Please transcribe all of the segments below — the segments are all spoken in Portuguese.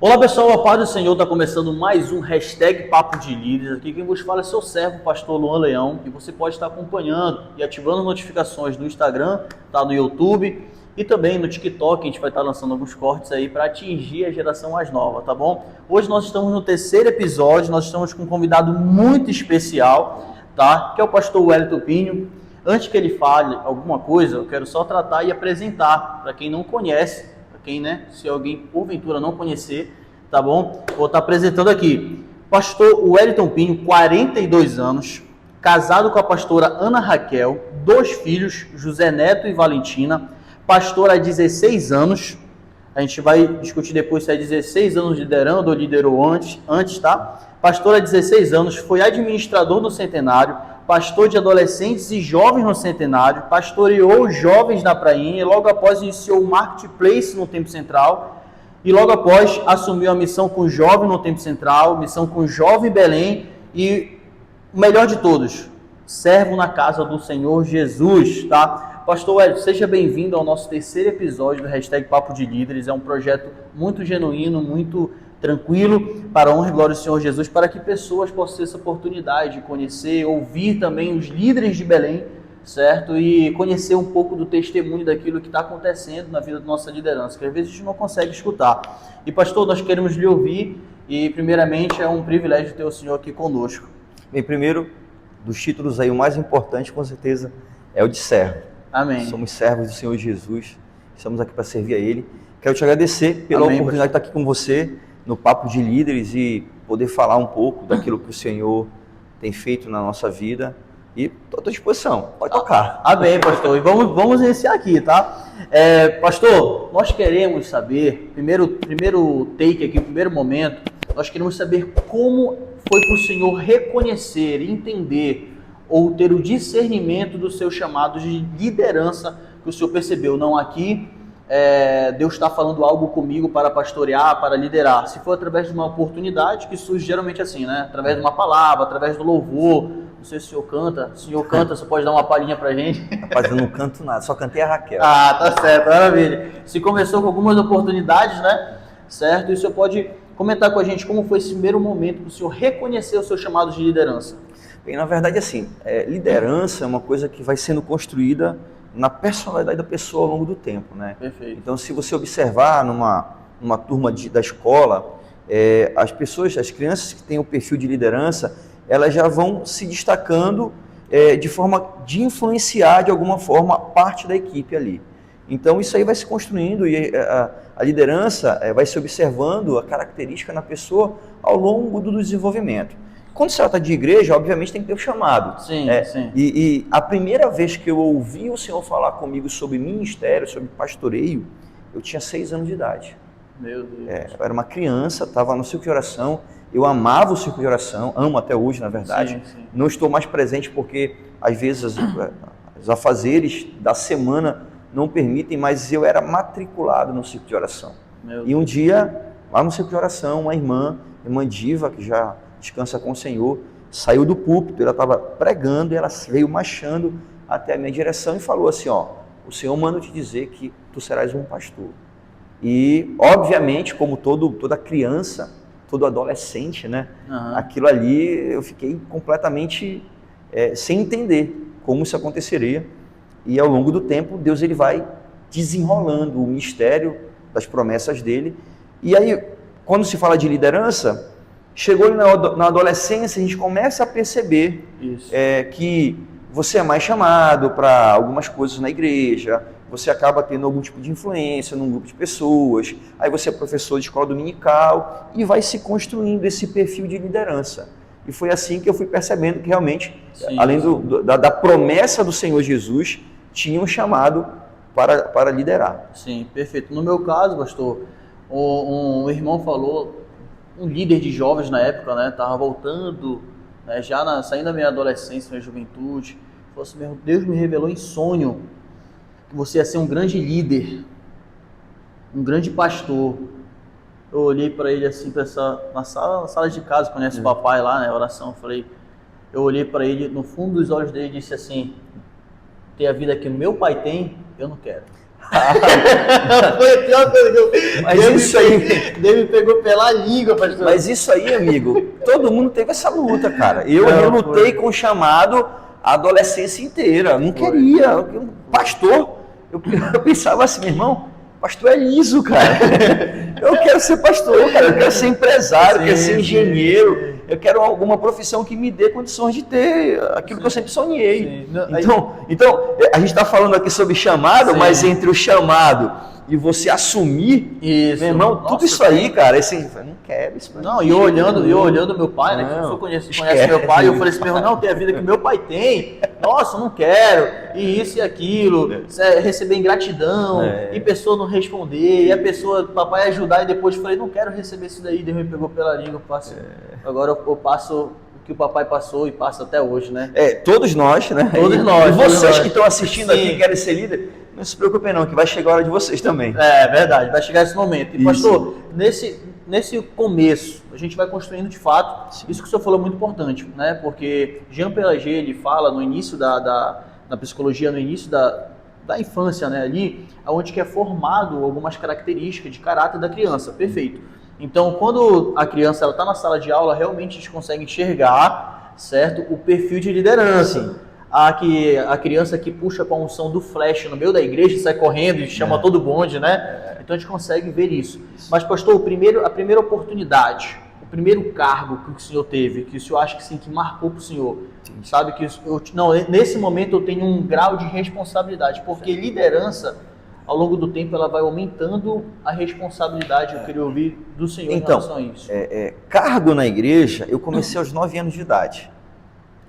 Olá pessoal, a paz do Senhor, está começando mais um hashtag Papo de Líderes. Aqui quem vos fala é seu servo, pastor Luan Leão, e você pode estar acompanhando e ativando notificações no Instagram, tá, no YouTube e também no TikTok. A gente vai estar lançando alguns cortes aí para atingir a geração mais nova, tá bom? Hoje nós estamos no terceiro episódio, nós estamos com um convidado muito especial, tá? Que é o pastor Wellington Pinho. Antes que ele fale alguma coisa, eu quero só tratar e apresentar para quem não conhece. Quem, né? Se alguém porventura não conhecer, tá bom? Vou estar apresentando aqui. Pastor Wellington Pinho, 42 anos, casado com a pastora Ana Raquel, 2 filhos, José Neto e Valentina, pastor há 16 anos. A gente vai discutir depois se é 16 anos liderando ou liderou antes, tá? Pastor há 16 anos, foi administrador no Centenário, pastor de adolescentes e jovens no Centenário, pastoreou jovens na Prainha e logo após iniciou o Marketplace no Tempo Central e logo após assumiu a missão com jovem no Tempo Central, missão com jovem Belém e o melhor de todos, servo na casa do Senhor Jesus, tá? Pastor Wellington, seja bem-vindo ao nosso terceiro episódio do hashtag Papo de Líderes. É um projeto muito genuíno, muito tranquilo, para a honra e glória do Senhor Jesus, para que pessoas possam ter essa oportunidade de conhecer, ouvir também os líderes de Belém, certo? E conhecer um pouco do testemunho daquilo que está acontecendo na vida da nossa liderança, que às vezes a gente não consegue escutar. E pastor, nós queremos lhe ouvir e primeiramente é um privilégio ter o Senhor aqui conosco. Bem, primeiro, dos títulos aí, o mais importante com certeza é o de servo. Amém. Somos servos do Senhor Jesus, estamos aqui para servir a Ele. Quero te agradecer pela oportunidade de estar aqui com você no Papo de Líderes e poder falar um pouco daquilo que o Senhor tem feito na nossa vida. E estou à tua disposição, pode tocar. Amém, pastor. E vamos iniciar aqui, tá? Pastor, nós queremos saber, primeiro take aqui, primeiro momento, nós queremos saber como foi para o Senhor reconhecer, entender ou ter o discernimento do seu chamado de liderança que o Senhor percebeu. Não aqui, Deus está falando algo comigo para pastorear, para liderar. Se for através de uma oportunidade, que surge geralmente assim, né? Através de uma palavra, através do louvor. Não sei se o senhor canta. Se o senhor canta, você pode dar uma palhinha pra gente? Rapaz, eu não canto nada, só cantei a Raquel. Ah, tá certo, maravilha. Se começou com algumas oportunidades, né? Certo? E o senhor pode comentar com a gente como foi esse primeiro momento para o senhor reconhecer o seu chamado de liderança. Bem, na verdade, assim, liderança é uma coisa que vai sendo construída na personalidade da pessoa ao longo do tempo, né? Perfeito. Então, se você observar numa turma da escola, as crianças que têm o perfil de liderança, elas já vão se destacando de forma de influenciar de alguma forma parte da equipe ali. Então, isso aí vai se construindo e a liderança vai se observando a característica na pessoa ao longo do desenvolvimento. Quando se trata de igreja, obviamente tem que ter o chamado. Sim, sim. E a primeira vez que eu ouvi o Senhor falar comigo sobre ministério, sobre pastoreio, eu tinha 6 anos de idade. Meu Deus. Eu era uma criança, estava no círculo de oração, eu amava o círculo de oração, amo até hoje, na verdade. Sim. Não estou mais presente porque, às vezes, os afazeres da semana não permitem, mas eu era matriculado no círculo de oração. E um dia, lá no círculo de oração, uma irmã Diva, que já descansa com o Senhor, saiu do púlpito, ela estava pregando e ela veio marchando até a minha direção e falou assim, o Senhor manda te dizer que tu serás um pastor. E, obviamente, como toda criança, todo adolescente, né? Uhum. Aquilo ali eu fiquei completamente sem entender como isso aconteceria. E ao longo do tempo, Deus ele vai desenrolando o mistério das promessas dele. E aí, quando se fala de liderança, chegou na adolescência, a gente começa a perceber que você é mais chamado para algumas coisas na igreja, você acaba tendo algum tipo de influência num grupo de pessoas, aí você é professor de escola dominical e vai se construindo esse perfil de liderança. E foi assim que eu fui percebendo que realmente, além da promessa do Senhor Jesus, tinha um chamado para liderar. Sim, perfeito. No meu caso, pastor, um irmão falou, um líder de jovens na época, né, estava voltando, né, saindo da minha adolescência, minha juventude, falou assim, meu Deus me revelou em sonho que você ia ser um grande líder, um grande pastor. Eu olhei para ele assim, na sala de casa, conhece o papai lá, né, oração, eu olhei para ele, no fundo dos olhos dele e disse assim, ter a vida que meu pai tem, eu não quero. Foi a pior coisa que eu... Mas isso aí... Deus me pegou pela língua, pastor. Mas isso aí, amigo, todo mundo teve essa luta, cara. Eu lutei com o chamado a adolescência inteira. Não queria. Pastor, eu pensava assim, meu irmão, pastor é liso, cara. Eu quero ser pastor, cara. Eu quero ser empresário, eu quero ser engenheiro. Eu quero alguma profissão que me dê condições de ter aquilo que eu sempre sonhei. Então, a gente está falando aqui sobre chamado, mas entre o chamado e você assumir, isso, meu irmão, tudo isso aí, cara, assim, eu não quero isso. Não, e eu olhando meu pai, né? Que você conhece meu pai, eu falei assim, meu irmão, não, tem a vida que meu pai tem. Nossa, eu não quero. E isso e aquilo, receber ingratidão, e pessoa não responder, e a pessoa, papai ajudar, e depois eu falei, não quero receber isso daí, Deus me pegou pela língua, eu passo. Agora eu passo o que o papai passou e passa até hoje, né? Todos nós, né? Todos nós. E vocês que estão assistindo aqui, querem ser líder, não se preocupem não, que vai chegar a hora de vocês também. É verdade, vai chegar esse momento. E pastor, nesse começo, a gente vai construindo de fato, isso que o senhor falou é muito importante, né? Porque Jean Piaget, ele fala no início da psicologia, no início da infância, né? Ali, onde que é formado algumas características de caráter da criança, perfeito. Então, quando a criança está na sala de aula, realmente a gente consegue enxergar, certo, o perfil de liderança. Sim. A criança que puxa com a unção do flash no meio da igreja e sai correndo e chama todo bonde, né? Então a gente consegue ver isso. Mas, pastor, a primeira oportunidade, o primeiro cargo que o senhor teve, que o senhor acha que sim, que marcou para o senhor, sabe? Que nesse momento eu tenho um grau de responsabilidade, porque liderança, ao longo do tempo, ela vai aumentando a responsabilidade, eu queria ouvir do senhor em relação a isso. Cargo na igreja, eu comecei aos 9 anos de idade.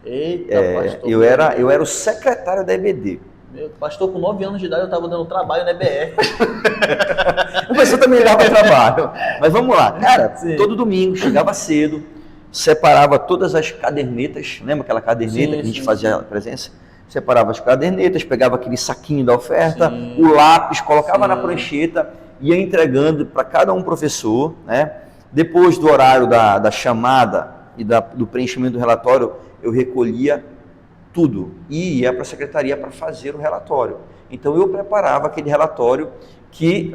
Eita, pastor. Eu era o secretário da EBD. Meu pastor, com 9 anos de idade, eu estava dando trabalho na EBR. O pastor também dava trabalho. Mas vamos lá. Cara, todo domingo, chegava cedo, separava todas as cadernetas. Lembra aquela caderneta que a gente fazia a presença? Separava as cadernetas, pegava aquele saquinho da oferta, o lápis, colocava na prancheta, ia entregando para cada um professor, né? Depois do horário da chamada e do preenchimento do relatório, eu recolhia tudo e ia para a secretaria para fazer o relatório. Então eu preparava aquele relatório que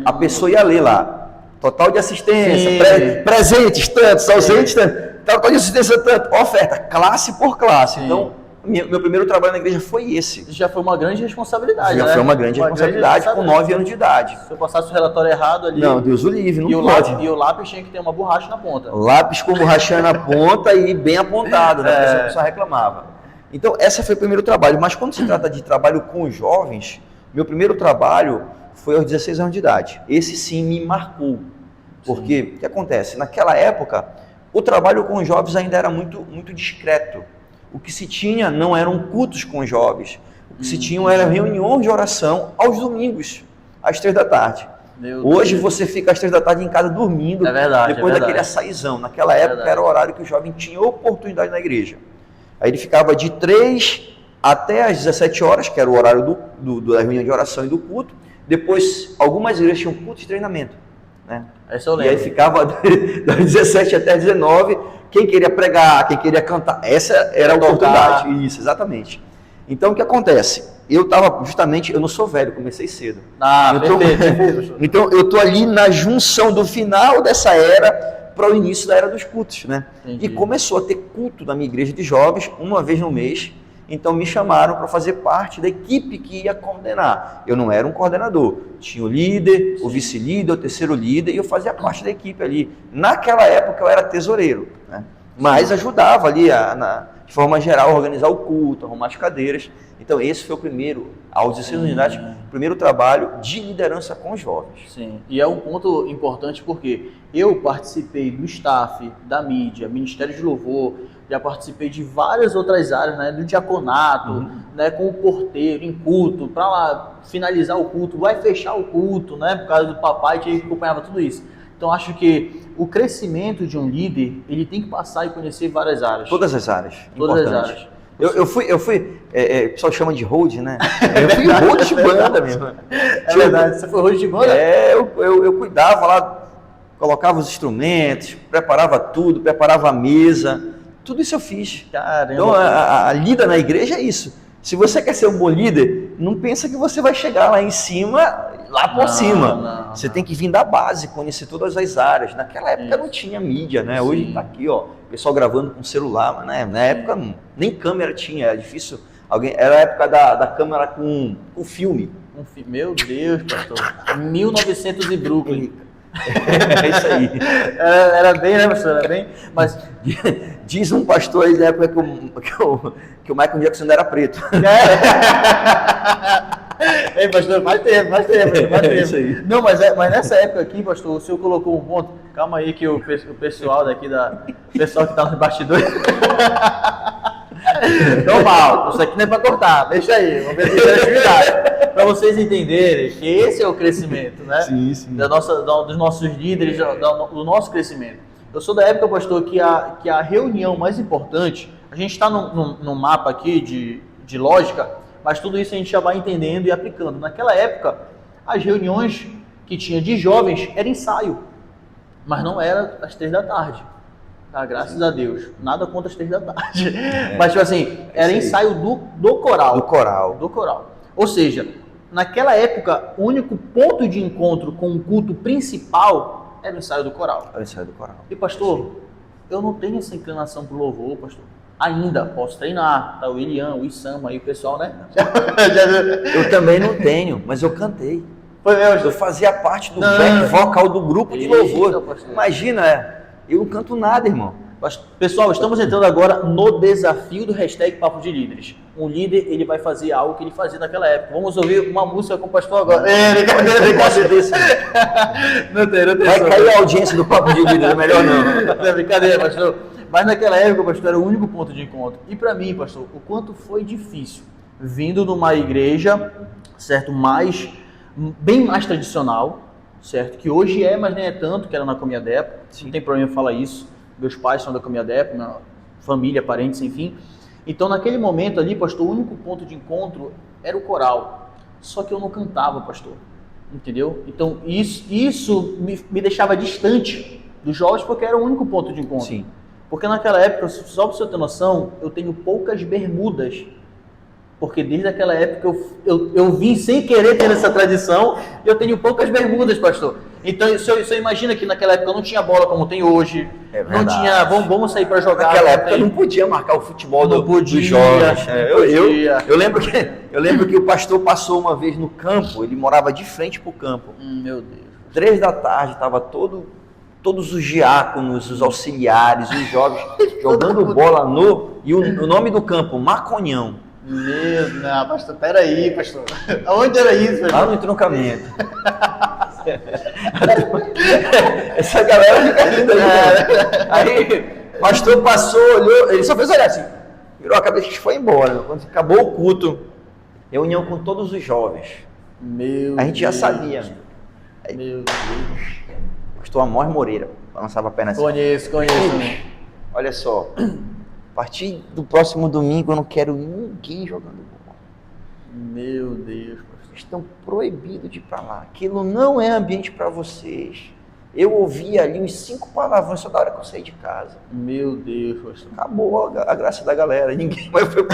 a pessoa ia ler lá. Total de assistência, presentes tantos, ausentes tantos, total de assistência tanto, oferta, classe por classe. Então, meu primeiro trabalho na igreja foi esse. Já foi uma grande responsabilidade, Já foi uma grande responsabilidade com 9 anos de idade. Se eu passasse o relatório errado ali... Não, Deus o livre, não pode. E o lápis tinha que ter uma borracha na ponta. Lápis com borracha na ponta e bem apontado, né? A pessoa reclamava. Então, esse foi o primeiro trabalho. Mas quando se trata de trabalho com jovens, meu primeiro trabalho foi aos 16 anos de idade. Esse sim me marcou. Porque, o que acontece? Naquela época, o trabalho com jovens ainda era muito, muito discreto. O que se tinha não eram cultos com jovens. O que se tinha eram reuniões de oração aos domingos, às 3 da tarde. Hoje você fica às 3 da tarde em casa dormindo, depois daquele açaizão. Naquela época era o horário que o jovem tinha oportunidade na igreja. Aí ele ficava de 3 até às 17 horas, que era o horário da reunião de oração e do culto. Depois, algumas igrejas tinham culto de treinamento. Né? E aí ficava das 17 até 19, quem queria pregar, quem queria cantar, essa era a oportunidade. Isso, exatamente. Então o que acontece? Eu estava justamente, eu não sou velho, comecei cedo. Então eu estou ali na junção do final dessa era para o início da era dos cultos, né? Entendi. E começou a ter culto na minha igreja de jovens, uma vez no mês. Então me chamaram para fazer parte da equipe que ia coordenar. Eu não era um coordenador, tinha o líder, o vice-líder, o terceiro líder, e eu fazia parte da equipe ali. Naquela época eu era tesoureiro, né? Mas ajudava ali, de forma geral, a organizar o culto, arrumar as cadeiras. Então esse foi o primeiro, aos 16 anos de idade, o primeiro trabalho de liderança com os jovens. Sim, e é um ponto importante porque eu participei do staff, da mídia, Ministério de Louvor, já participei de várias outras áreas, né, do diaconato, né, com o porteiro, em culto, para lá finalizar o culto, vai fechar o culto, né, por causa do papai que acompanhava tudo isso. Então acho que o crescimento de um líder, ele tem que passar e conhecer várias áreas. Todas as áreas. Todas as áreas. Eu fui, o pessoal chama de hold, né? Eu fui hold de banda mesmo. É verdade, você foi hold de banda? Eu cuidava lá, colocava os instrumentos, preparava tudo, preparava a mesa. Tudo isso eu fiz. Caramba. Então, a lida na igreja é isso. Se você quer ser um bom líder, não pensa que você vai chegar lá em cima, lá por cima. Você tem que vir da base, conhecer todas as áreas. Naquela época não tinha mídia, né? Hoje tá aqui, ó, o pessoal gravando com celular, mas né? Na época nem câmera tinha, era difícil. Era a época da câmera com filme. Meu Deus, pastor. 1900 e Brooklyn. É isso aí. Era bem, né, pastor? Era bem. Mas diz um pastor aí da época que o Michael Jackson não era preto. Ei, pastor, faz tempo. É isso aí. Não, mas nessa época aqui, pastor, o senhor colocou um ponto. Calma aí que o pessoal daqui, o pessoal que tá nos bastidores. Normal, isso aqui não é para cortar, deixa aí, vamos ver se tem atividade. Para vocês entenderem que esse é o crescimento, né? Sim. Dos nossos líderes, do nosso crescimento. Eu sou da época, pastor, que a reunião mais importante, a gente está num mapa aqui de lógica, mas tudo isso a gente já vai entendendo e aplicando. Naquela época, as reuniões que tinha de jovens era ensaio, mas não era às 3 da tarde. Tá, graças a Deus. Nada contra as 3 da tarde. Mas, tipo assim, era ensaio do coral. Do coral. Ou seja, naquela época, o único ponto de encontro com o culto principal era o ensaio do coral. Era o ensaio do coral. E, pastor, eu não tenho essa inclinação pro louvor, pastor. Ainda posso treinar. Tá o Elian, o Isama aí, o pessoal, né? Eu também não tenho, mas eu cantei. Foi mesmo? Eu fazia parte do back vocal do grupo de louvor. Pastor. Imagina, eu não canto nada, irmão. Pessoal, estamos entrando agora no desafio do hashtag Papo de Líderes. Um líder, ele vai fazer algo que ele fazia naquela época. Vamos ouvir uma música com o pastor agora. Não tem. Vai cair a audiência do Papo de Líderes, é melhor não. Não é brincadeira, pastor. Mas naquela época, pastor, era o único ponto de encontro. E para mim, pastor, o quanto foi difícil, vindo numa igreja, certo, bem mais tradicional, certo, que hoje mas nem é tanto, que era na Comiadepo. Não tem problema falar isso. Meus pais são da Comiadepo, minha família, parentes, enfim. Então, naquele momento ali, pastor, o único ponto de encontro era o coral. Só que eu não cantava, pastor. Entendeu? Então, isso me deixava distante dos jovens, porque era o único ponto de encontro. Sim. Porque naquela época, só para você ter noção, eu tenho poucas bermudas. Porque desde aquela época eu vim sem querer ter essa tradição, e eu tenho poucas bermudas, pastor. Então, você imagina que naquela época não tinha bola como tem hoje. É verdade. Não tinha, vamos sair para jogar. Naquela época não podia marcar o futebol dos jovens. Eu lembro que o pastor passou uma vez no campo, ele morava de frente para o campo. Meu Deus. 3 da tarde, estava todos os diáconos, os auxiliares, os jovens jogando bola e o nome do campo, Maconhão. Não, pastor, peraí, pastor. Aonde era isso, pastor? Lá no entroncamento. Essa galera fica linda aí. O pastor passou, olhou, ele só fez olhar assim, virou a cabeça e foi embora. Quando acabou o culto, reunião com todos os jovens. A gente já sabia. Meu Deus. Pastor Amós Moreira, lançava a perna assim. Conheço. Olha só. A partir do próximo domingo eu não quero ninguém jogando bola. Meu Deus, pastor. Estão proibidos de ir para lá. Aquilo não é ambiente para vocês. Eu ouvi ali uns 5 palavrões só da hora que eu saí de casa. Meu Deus, pastor. Acabou a graça da galera. Ninguém mais foi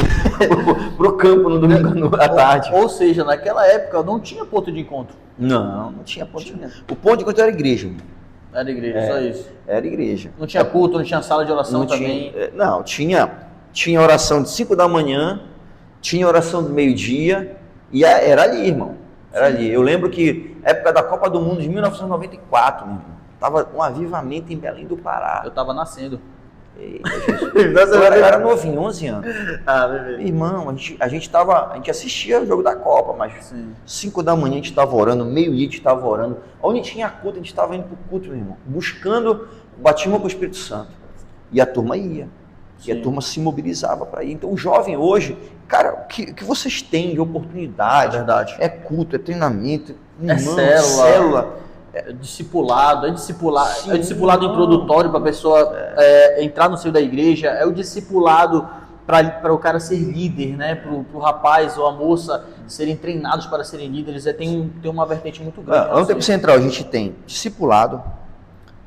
pro campo no domingo à tarde. Ou seja, naquela época não tinha ponto de encontro. Não tinha ponto de encontro. O ponto de encontro era igreja. Era igreja, só isso. Era igreja. Não tinha culto, não tinha sala de oração também? Tinha oração de 5 da manhã, tinha oração do meio-dia, e era ali, irmão. Era ali. Eu lembro que, época da Copa do Mundo de 1994, meu irmão, tava um avivamento em Belém do Pará. Eu tava nascendo. Eita, Jesus. Eu era novinho, 11 anos. Beleza. Irmão, a gente assistia o jogo da Copa, mas 5 da manhã a gente estava orando, meio-dia a gente estava orando. Onde tinha culto, a gente estava indo para o culto, meu irmão, buscando o batismo com o Espírito Santo. E a turma ia. E a turma se mobilizava para ir. Então, o jovem hoje, cara, o que vocês têm de oportunidade? É verdade. É culto, é treinamento, célula. É discipulado introdutório para a pessoa entrar no seio da igreja, é o discipulado para o cara ser líder, né? Para o rapaz ou a moça serem treinados para serem líderes, tem uma vertente muito grande. No tempo central a gente tem discipulado,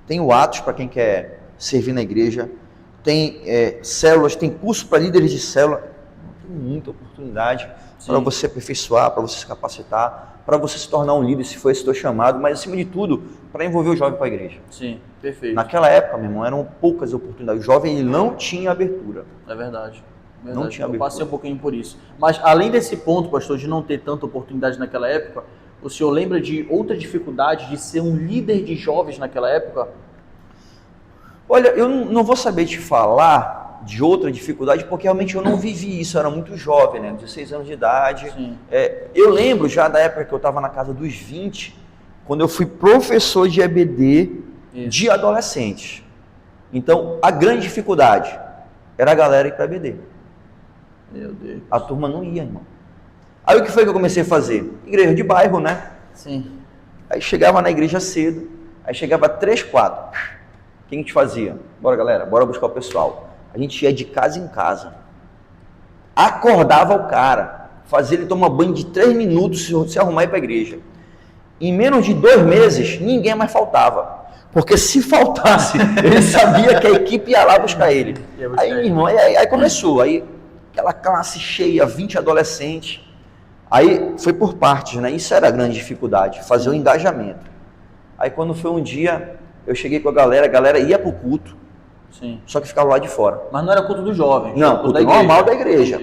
tem o Atos para quem quer servir na igreja, tem células, tem curso para líderes de célula. muita oportunidade para você aperfeiçoar, para você se capacitar, para você se tornar um líder, se for esse teu chamado, mas acima de tudo, para envolver o jovem para a igreja. Sim, perfeito. Naquela época, meu irmão, eram poucas oportunidades. O jovem ele não tinha abertura. É verdade. Não tinha abertura. Eu passei um pouquinho por isso. Mas além desse ponto, pastor, de não ter tanta oportunidade naquela época, o senhor lembra de outra dificuldade de ser um líder de jovens naquela época? Olha, eu não vou saber te falar de outra dificuldade, porque realmente eu não vivi isso, eu era muito jovem, né? 16 anos de idade. Eu lembro já da época que eu estava na casa dos 20, quando eu fui professor de EBD de adolescentes. Então, a grande dificuldade era a galera ir para EBD. Meu Deus. A turma não ia, irmão. Aí o que foi que eu comecei a fazer? Igreja de bairro, né? Sim. Aí chegava na igreja cedo, aí chegava 3, 4. O que a gente fazia? Bora, galera, bora buscar o pessoal. A gente ia de casa em casa. Acordava o cara, fazia ele tomar banho de 3 minutos, se arrumar e ir para a igreja. Em menos de 2 meses, ninguém mais faltava. Porque se faltasse, ele sabia que a equipe ia lá buscar ele. Aí, meu irmão, aí começou. Aí, aquela classe cheia, 20 adolescentes. Aí foi por partes, né? Isso era a grande dificuldade, fazer o engajamento. Aí quando foi um dia, eu cheguei com a galera ia pro culto, sim, só que ficava lá de fora. Mas não era culto dos jovens? Não, culto normal da igreja.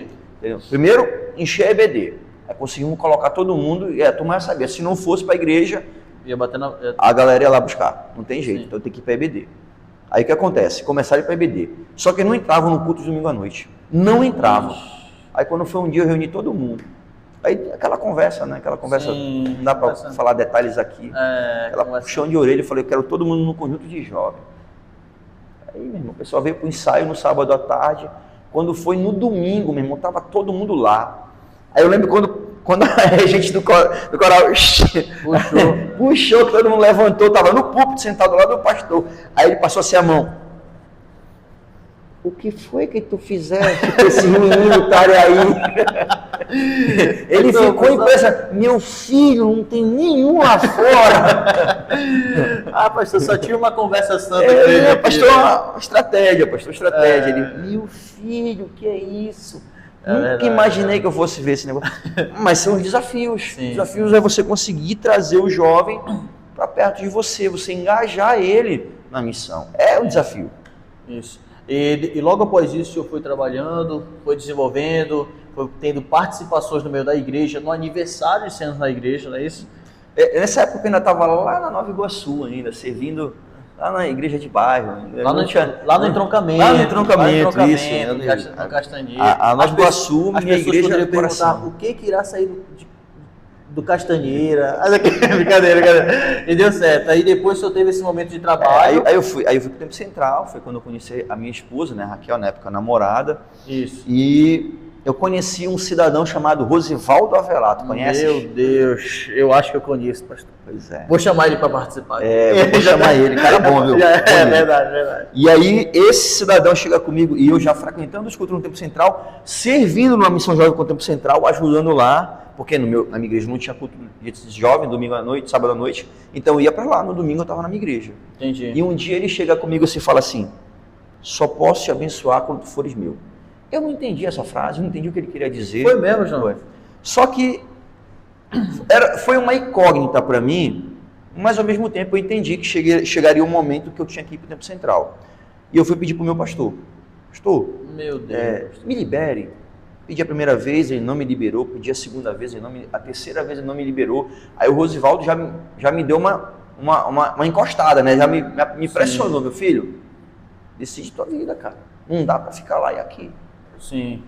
Primeiro, encher a EBD. Aí conseguimos colocar todo mundo, e a turma já sabia, se não fosse para a igreja, ia bater na... a galera ia lá buscar. Não tem jeito, sim, então tem que ir para a EBD. Aí o que acontece? Começaram a ir para a EBD. Só que não entravam no culto de domingo à noite. Não entravam. Aí quando foi um dia, eu reuni todo mundo. Aí aquela conversa, né? Aquela conversa, sim, não dá para falar detalhes aqui. Aquela puxão de orelha, eu falei, eu quero todo mundo no conjunto de jovens. Aí, meu irmão, o pessoal veio para o ensaio no sábado à tarde. Quando foi no domingo, meu irmão, tava todo mundo lá. Aí eu lembro quando a regente do coral puxou, que todo mundo levantou, tava no púlpito, sentado lá do pastor. Aí ele passou assim a mão. O que foi que tu fizeste com esse menino tá aí? Ele ficou impressionado. Meu filho, não tem nenhum lá fora. Ah, pastor, só tinha uma conversa santa. Pastor, estratégia. Ele, meu filho, que é isso? Nunca imaginei que eu fosse ver esse negócio. Mas são os desafios. Sim. Os desafios é você conseguir trazer o jovem para perto de você, você engajar ele na missão. É um desafio. Isso. E logo após isso, o senhor foi trabalhando, foi desenvolvendo, foi tendo participações no meio da igreja, no aniversário de 100 anos na igreja, não é isso? Nessa época eu ainda estava lá na Nova Iguaçu, ainda, servindo lá na igreja de bairro. Lá no entroncamento. Lá no entroncamento, isso. No Castanheira. A Nova Iguaçu, minha igreja de coração. O que irá sair do Castanheira? Brincadeira. E deu certo. Aí depois o senhor teve esse momento de trabalho. Aí eu fui pro Tempo Central, foi quando eu conheci a minha esposa, né, Raquel, na época namorada. Isso. E eu conheci um cidadão chamado Rosivaldo Avelato, conhece? Meu Deus, eu acho que eu conheço, pastor. Pois é. Vou chamar ele para participar. Vou chamar ele, cara bom, viu? Verdade. E aí, esse cidadão chega comigo, e eu já frequentando os cultos no Tempo Central, servindo numa missão jovem com o Tempo Central, ajudando lá, porque na minha igreja não tinha culto de jovem, domingo à noite, sábado à noite, então eu ia para lá, no domingo eu estava na minha igreja. Entendi. E um dia ele chega comigo e fala assim, só posso te abençoar quando tu fores meu. Eu não entendi essa frase, não entendi o que ele queria dizer. Foi mesmo, João? Foi. Só que foi uma incógnita para mim, mas ao mesmo tempo eu entendi que chegaria um momento que eu tinha que ir para o Tempo Central. E eu fui pedir para o meu pastor. Pastor, meu Deus, me libere. Pedi a primeira vez, ele não me liberou. Pedi a segunda vez, a terceira vez ele não me liberou. Aí o Rosivaldo já me deu uma encostada, né? Já me pressionou, meu filho. Decide tua vida, cara. Não dá para ficar lá e aqui. Sim.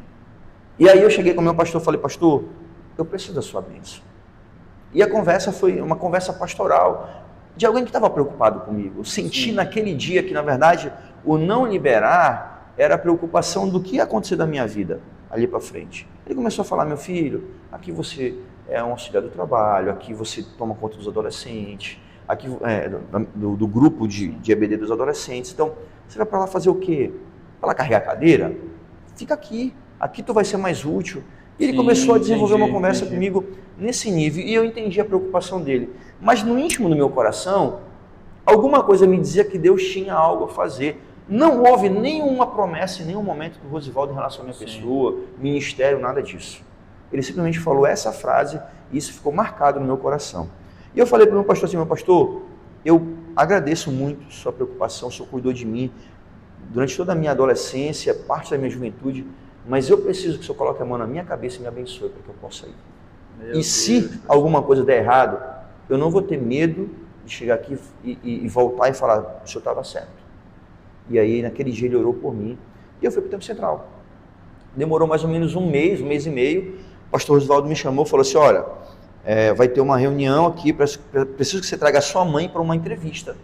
E aí eu cheguei com o meu pastor e falei, pastor, eu preciso da sua bênção. E a conversa foi uma conversa pastoral de alguém que estava preocupado comigo. Eu senti naquele dia que, na verdade, o não liberar era a preocupação do que ia acontecer da minha vida ali para frente. Ele começou a falar, meu filho, aqui você é um auxiliar do trabalho, aqui você toma conta dos adolescentes, aqui do grupo de EBD dos adolescentes. Então, você vai para lá fazer o quê? Para lá carregar a cadeira? Fica aqui tu vai ser mais útil. E ele começou a desenvolver uma conversa comigo nesse nível, e eu entendi a preocupação dele. Mas no íntimo do meu coração, alguma coisa me dizia que Deus tinha algo a fazer Não houve nenhuma promessa em nenhum momento do Rosivaldo em relação à minha pessoa, ministério, nada disso. Ele simplesmente falou essa frase e isso ficou marcado no meu coração. E eu falei para o meu pastor assim, meu pastor, eu agradeço muito sua preocupação, o senhor cuidou de mim durante toda a minha adolescência, parte da minha juventude, mas eu preciso que o senhor coloque a mão na minha cabeça e me abençoe para que eu possa ir. Se alguma coisa der errado, eu não vou ter medo de chegar aqui e voltar e falar, o senhor estava certo. E aí, naquele dia, ele orou por mim. E eu fui para o Tempo Central. Demorou mais ou menos um mês e meio. O pastor Rosivaldo me chamou e falou assim, olha, vai ter uma reunião aqui, preciso que você traga a sua mãe para uma entrevista.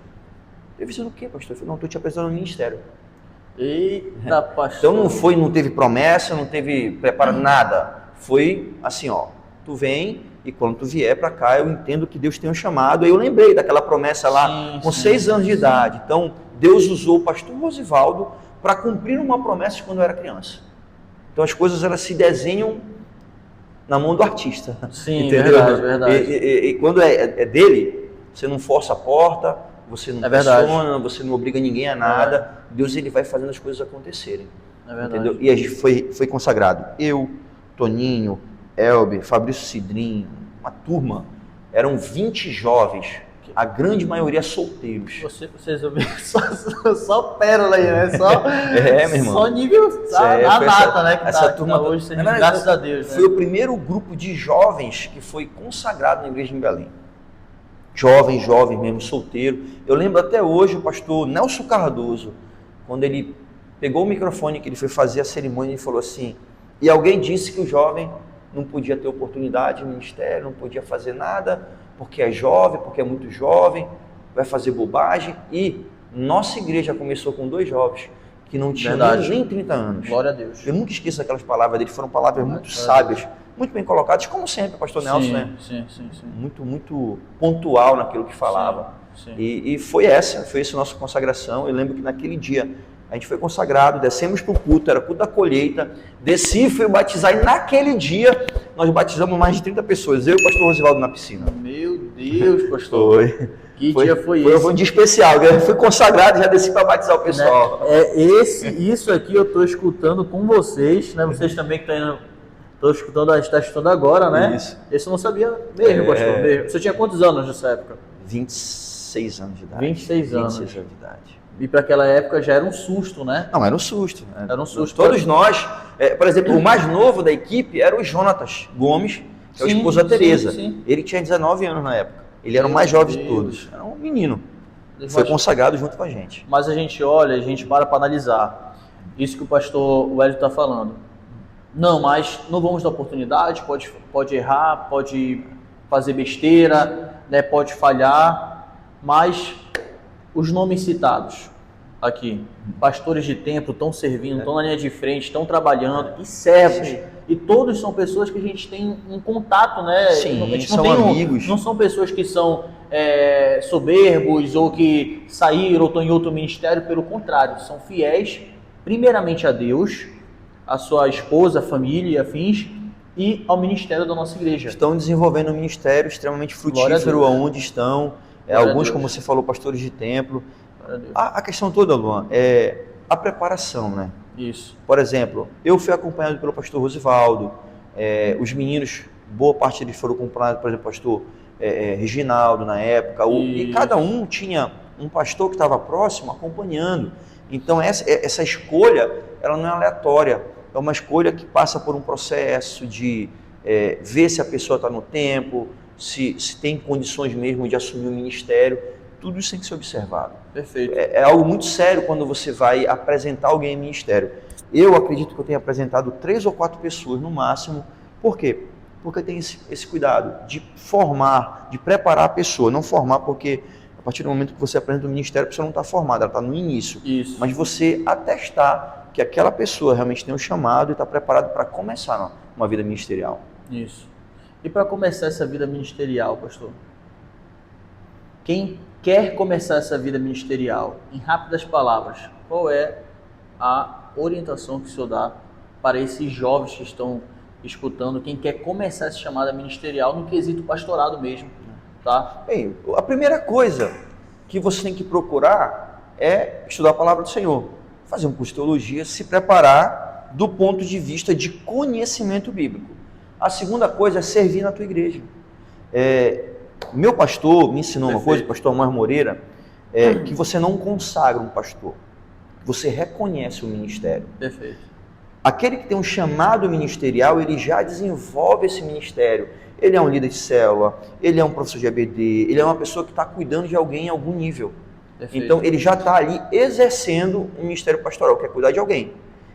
Entrevista do quê, pastor? Eu falei, não, estou te apresentando no ministério. Eita, pastor. Então não teve promessa, não teve preparado nada. Foi assim, ó, tu vem e quando tu vier para cá, eu entendo que Deus tem um chamado. Aí eu lembrei daquela promessa lá, com 6 anos de idade. Então, Deus usou o pastor Rosivaldo para cumprir uma promessa de quando eu era criança. Então, as coisas elas se desenham na mão do artista. Sim, entendeu? verdade. E quando é dele, você não força a porta, você não pressiona, você não obriga ninguém a nada. Deus ele vai fazendo as coisas acontecerem. É verdade. Entendeu? E a gente foi consagrado. Eu, Toninho, Elber, Fabrício Cidrinho, uma turma, eram 20 jovens, a grande maioria solteiros. Vocês ouviram só pérola aí, né? Meu irmão. Só nível da nata, né? Que essa tá, turma que tá hoje, graças a Deus. Foi o primeiro grupo de jovens que foi consagrado na igreja em Belém. Jovem mesmo, solteiro. Eu lembro até hoje o pastor Nelson Cardoso, quando ele pegou o microfone que ele foi fazer a cerimônia e falou assim, e alguém disse que o jovem não podia ter oportunidade no ministério, não podia fazer nada, porque é jovem, porque é muito jovem, vai fazer bobagem. E nossa igreja começou com 2 jovens que não tinham nem 30 anos. Glória a Deus. Eu nunca esqueço aquelas palavras dele, foram palavras muito sábias, muito bem colocadas, como sempre, o pastor Nelson, né? Sim. Muito pontual naquilo que falava. Sim. E foi essa a nossa consagração. Eu lembro que naquele dia a gente foi consagrado, descemos para o culto, era culto da colheita, desci, fui batizar, e naquele dia nós batizamos mais de 30 pessoas, eu e o pastor Rosivaldo na piscina. Meu Deus, pastor. Que dia foi esse? Foi um dia especial, eu fui consagrado e já desci para batizar o pessoal. Isso aqui eu estou escutando com vocês, né? Vocês também que estão escutando, a gente está escutando agora, né? Isso. Esse eu não sabia mesmo, pastor. Mesmo. Você tinha quantos anos nessa época? 26 anos de idade. 26 anos. 26 anos de idade. E para aquela época já era um susto, né? Não, era um susto. Era um susto. Todos nós, por exemplo, o mais novo da equipe era o Jonatas Gomes, que é o esposo da Tereza. Sim. Ele tinha 19 anos na época. Ele era o mais jovem de todos. Era um menino. Foi consagrado junto com a gente. Mas a gente olha, a gente para analisar. Isso que o pastor Hélio está falando. Não, mas não vamos dar oportunidade, pode errar, pode fazer besteira, né, pode falhar, mas os nomes citados aqui, pastores de templo, estão servindo, estão na linha de frente, estão trabalhando, e servos. Sim. E todos são pessoas que a gente tem um contato, né? Sim, a gente são amigos. Não são pessoas que são soberbos ou que saíram ou estão em outro ministério, pelo contrário, são fiéis, primeiramente a Deus, a sua esposa, a família e afins, e ao ministério da nossa igreja. Estão desenvolvendo um ministério extremamente frutífero aonde estão, alguns, como você falou, pastores de templo. A questão toda, Luan, é a preparação, né? Isso. Por exemplo, eu fui acompanhado pelo pastor Rosivaldo, os meninos, boa parte deles foram acompanhados, por exemplo, o pastor Reginaldo na época, e cada um tinha um pastor que estava próximo acompanhando. Então essa escolha, ela não é aleatória, é uma escolha que passa por um processo de ver se a pessoa está no tempo, se tem condições mesmo de assumir o ministério. Tudo isso tem que ser observado. Perfeito. É algo muito sério quando você vai apresentar alguém em ministério. Eu acredito que eu tenho apresentado 3 ou 4 pessoas no máximo. Por quê? Porque tem esse cuidado de formar, de preparar a pessoa. Não formar porque a partir do momento que você apresenta o ministério, a pessoa não está formada, ela está no início. Isso. Mas você atestar que aquela pessoa realmente tem um chamado e está preparada para começar uma vida ministerial. Isso. E para começar essa vida ministerial, pastor? Quem quer começar essa vida ministerial, em rápidas palavras, qual é a orientação que o senhor dá para esses jovens que estão escutando, quem quer começar essa chamada ministerial no quesito pastorado mesmo, tá? Bem, a primeira coisa que você tem que procurar é estudar a palavra do Senhor, fazer um curso de teologia, se preparar do ponto de vista de conhecimento bíblico. A segunda coisa é servir na tua igreja. Meu pastor me ensinou uma coisa, o pastor Amor Moreira, que você não consagra um pastor, você reconhece o ministério. Perfeito. Aquele que tem um chamado ministerial, ele já desenvolve esse ministério. Ele é um líder de célula, ele é um professor de EBD, ele é uma pessoa que está cuidando de alguém em algum nível. Perfeito. Então, ele já está ali exercendo um ministério pastoral, que é cuidar de alguém.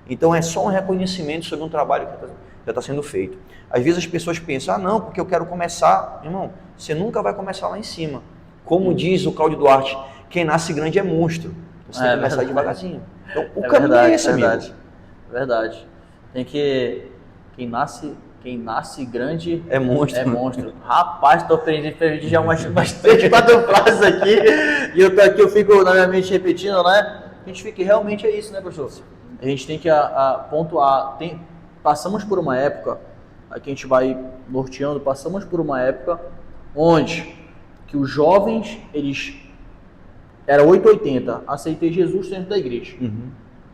Então, é só um reconhecimento sobre um trabalho que já está sendo feito. Às vezes as pessoas pensam, não, porque eu quero começar. Irmão, você nunca vai começar lá em cima. Como diz o Cláudio Duarte, quem nasce grande é monstro. Você tem que começar devagarzinho. Então, o caminho é esse, amigo. Verdade. Tem que... Quem nasce grande é monstro. É monstro. Rapaz, estou aprendendo já umas 3, 4 frases aqui. E eu tô aqui, eu fico na minha mente repetindo, né? A gente fica, realmente é isso, né, professor? A gente tem que pontuar. Passamos por uma época, aqui a gente vai norteando, passamos por uma época onde que os jovens, eles... Era 880, aceitei Jesus dentro da igreja. Uhum.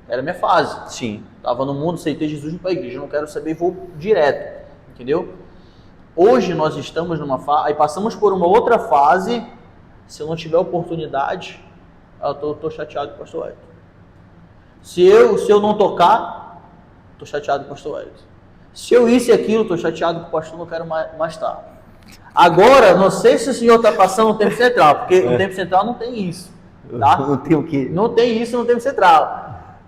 Era a minha fase. Sim. Estava no mundo, aceitei Jesus para a igreja, não quero saber, vou direto. Entendeu? Hoje nós estamos numa fase, aí passamos por uma outra fase, se eu não tiver oportunidade, eu tô chateado com o pastor Wellington. Se eu não tocar, tô chateado com o pastor Wellington. Se eu isso e aquilo, tô chateado com o pastor, não quero mais estar. Agora, não sei se o senhor está passando no tempo central, porque no tempo central não tem isso. Tá? Não tem o quê? Não tem isso no tempo central.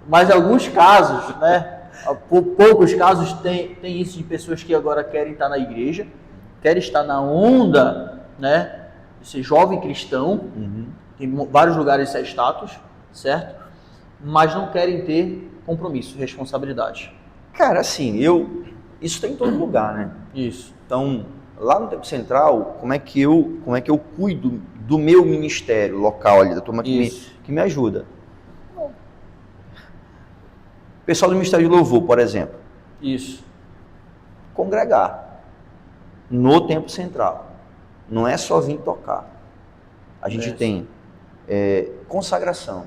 Mas alguns casos, né? Poucos casos tem isso de pessoas que agora querem estar na igreja, querem estar na onda, né? Esse jovem cristão, em vários lugares esse é status, certo? Mas não querem ter compromisso, responsabilidade. Cara, assim, isso tem em todo lugar, né? Isso. Então, lá no Tempo Central, como é que eu cuido do meu ministério local ali, da turma que me ajuda? Pessoal do Ministério de Louvor, por exemplo. Isso. Congregar no Tempo Central. Não é só vir tocar. A gente tem consagração.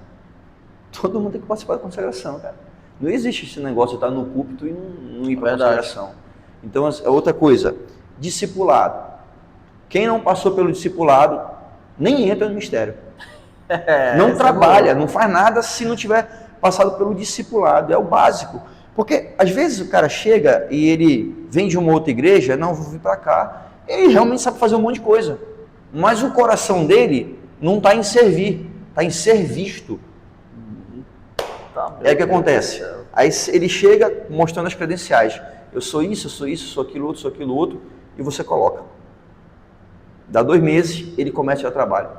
Todo mundo tem que participar da consagração, cara. Não existe esse negócio de estar no púlpito e não ir para a consagração. Então, outra coisa, discipulado. Quem não passou pelo discipulado, nem entra no ministério. Não trabalha, não faz nada se não tiver passado pelo discipulado, é o básico. Porque às vezes o cara chega e ele vem de uma outra igreja, não, vou vir para cá, ele realmente sabe fazer um monte de coisa, mas o coração dele não está em servir, está em ser visto. É o que acontece. Aí ele chega mostrando as credenciais, eu sou isso, sou aquilo outro, e você coloca. Dá 2 meses, ele começa a trabalho.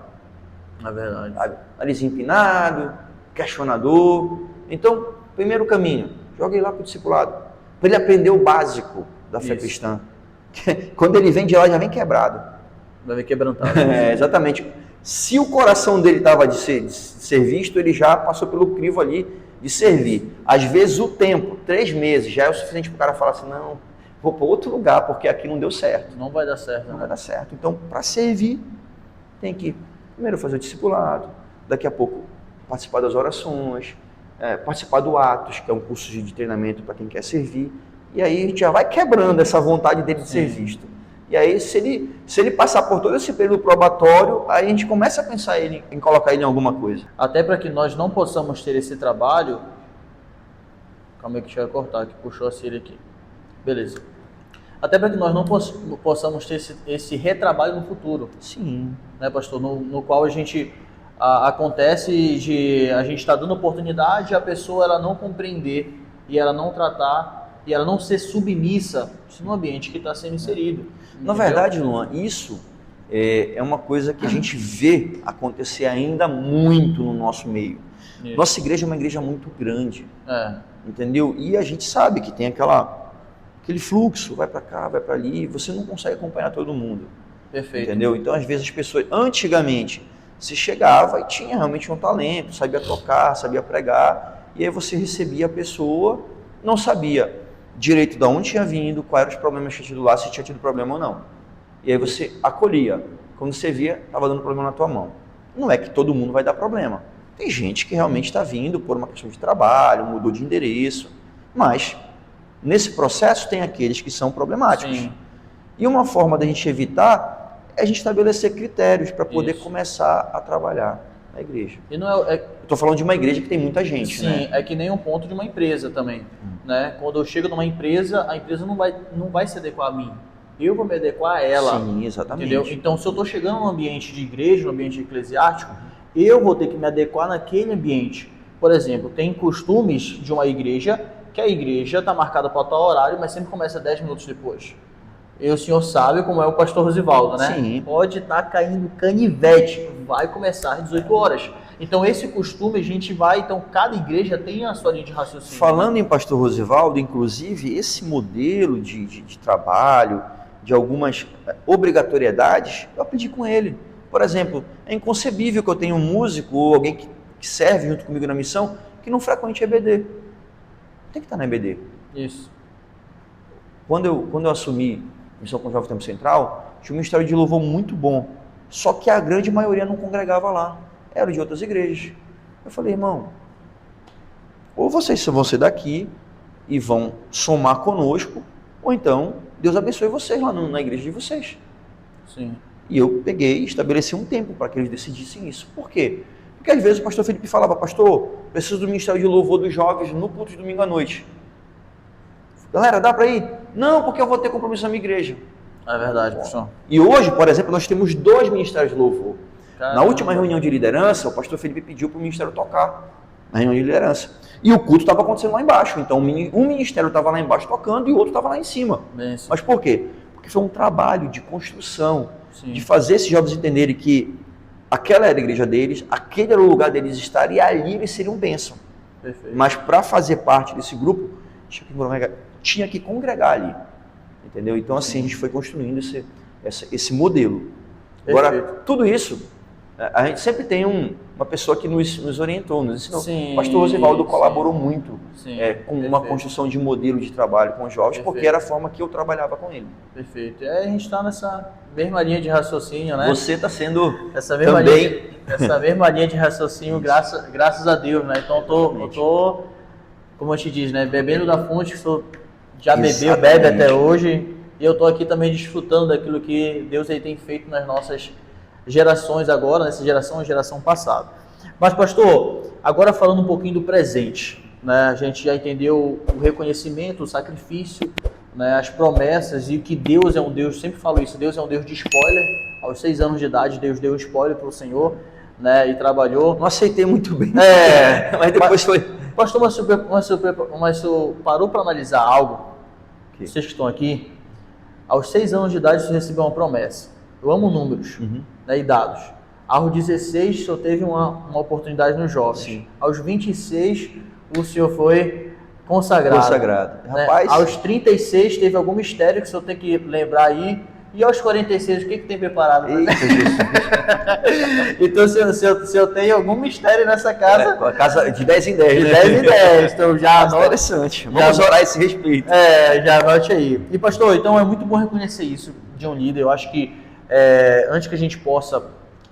É verdade. Nariz empinado, questionador. Então, primeiro caminho, joga ele lá para o discipulado, para ele aprender o básico da fé cristã. Quando ele vem de lá, já vem quebrado. Vai vir quebrantado. Exatamente. Se o coração dele estava de ser visto, ele já passou pelo crivo ali de servir. Às vezes o tempo, 3 meses, já é o suficiente para o cara falar assim, não, vou para outro lugar, porque aqui não deu certo. Não vai dar certo. Não vai dar certo. Então, para servir, tem que primeiro fazer o discipulado, daqui a pouco participar das orações, participar do Atos, que é um curso de treinamento para quem quer servir, e aí a gente já vai quebrando essa vontade dele de ser visto. E aí, se ele passar por todo esse período probatório, aí a gente começa a pensar em colocar ele em alguma coisa. Até para que nós não possamos ter esse trabalho... Calma aí que deixa eu cortar, que puxou a Síria aqui. Beleza. Até para que nós não possamos ter esse retrabalho no futuro. Sim. Né, pastor? No qual a gente... acontece de a gente estar dando oportunidade a pessoa ela não compreender e ela não tratar e ela não ser submissa no ambiente que está sendo inserido. Na verdade, Luan, isso é uma coisa que a gente vê acontecer ainda muito no nosso meio. Isso. Nossa igreja é uma igreja muito grande, entendeu? E a gente sabe que tem aquele fluxo, vai para cá, vai para ali, você não consegue acompanhar todo mundo. Perfeito. Entendeu? Então, às vezes as pessoas, antigamente, se chegava e tinha realmente um talento, sabia tocar, sabia pregar, e aí você recebia a pessoa, não sabia direito de onde tinha vindo, quais eram os problemas que tinha tido lá, se tinha tido problema ou não. E aí você acolhia. Quando você via, estava dando problema na tua mão. Não é que todo mundo vai dar problema. Tem gente que realmente está vindo por uma questão de trabalho, mudou de endereço, mas nesse processo tem aqueles que são problemáticos. Sim. E uma forma da gente evitar é a gente estabelecer critérios para poder começar a trabalhar na igreja. E não é... Estou falando de uma igreja que tem muita gente, sim, né? é que nem um ponto de uma empresa também, né? Quando eu chego numa empresa, a empresa não vai se adequar a mim. Eu vou me adequar a ela. Sim, exatamente. Entendeu? Então, se eu estou chegando num ambiente de igreja, num ambiente eclesiástico, eu vou ter que me adequar naquele ambiente. Por exemplo, tem costumes de uma igreja que a igreja está marcada para tal horário, mas sempre começa 10 minutos depois. E o senhor sabe como é o pastor Rosivaldo, né? Sim. Pode estar caindo canivete, vai começar às 18 horas. Então, esse costume a gente vai... Então, cada igreja tem a sua linha de raciocínio. Falando em pastor Rosivaldo, inclusive, esse modelo de trabalho, de algumas obrigatoriedades, eu aprendi com ele. Por exemplo, é inconcebível que eu tenha um músico ou alguém que serve junto comigo na missão que não frequente EBD. Tem que estar na EBD. Isso. Quando eu assumi a missão com o Jovem Tempo Central, tinha um ministério de louvor muito bom. Só que a grande maioria não congregava lá. Era de outras igrejas. Eu falei, irmão, ou vocês vão ser daqui e vão somar conosco, ou então Deus abençoe vocês lá na igreja de vocês. Sim. E eu peguei e estabeleci um tempo para que eles decidissem isso. Por quê? Porque às vezes o pastor Felipe falava, pastor, preciso do ministério de louvor dos jovens no culto de domingo à noite. Galera, dá para ir? Não, porque eu vou ter compromisso na minha igreja. É verdade, pastor. E hoje, por exemplo, nós temos 2 ministérios de louvor. Caramba. Na última reunião de liderança, o pastor Felipe pediu para o ministério tocar na reunião de liderança. E o culto estava acontecendo lá embaixo. Então, um ministério estava lá embaixo tocando e o outro estava lá em cima. Bem, mas por quê? Porque foi um trabalho de construção, sim, de fazer esses jovens entenderem que aquela era a igreja deles, aquele era o lugar deles estar e ali eles seriam bênção. Perfeito. Mas para fazer parte desse grupo, tinha que congregar ali. Entendeu? Então, assim, a gente foi construindo esse modelo. Agora, tudo isso, a gente sempre tem uma pessoa que nos orientou, nos ensinou. Sim, o pastor Rosivaldo colaborou muito com uma perfeito, construção de modelo de trabalho com os jovens, perfeito, porque era a forma que eu trabalhava com ele. Perfeito. A gente está nessa mesma linha de raciocínio, né? Você está sendo essa mesma também... essa mesma linha de raciocínio, graças a Deus, né? Então, eu tô, como a gente diz, né? Bebendo da fonte, já bebeu, bebe até hoje. E eu estou aqui também desfrutando daquilo que Deus aí tem feito nas nossas gerações agora, nessa geração e geração passada. Mas, pastor, agora falando um pouquinho do presente, né? A gente já entendeu o reconhecimento, o sacrifício, né? As promessas e que Deus é um Deus, sempre falo isso, Deus é um Deus de spoiler. Aos 6 anos de idade, Deus deu um spoiler para o Senhor, né? E trabalhou. Não aceitei muito bem. Mas depois foi... Pastor, mas você parou para analisar algo? Vocês que estão aqui, aos 6 anos de idade você recebeu uma promessa. Eu amo números, né, e dados. Aos 16 o senhor teve uma oportunidade nos jovens. Sim. Aos 26 o senhor foi consagrado. Né? Rapaz... Aos 36 teve algum mistério que o senhor tem que lembrar aí. E aos 46, o que tem preparado? Eita, Jesus. Então, se eu tenho algum mistério nessa casa... A casa de 10 em 10, de né? 10 em 10, então já anote. Interessante, vamos orar a esse respeito. Já anote aí. E pastor, então é muito bom reconhecer isso de um líder. Eu acho que antes que a gente possa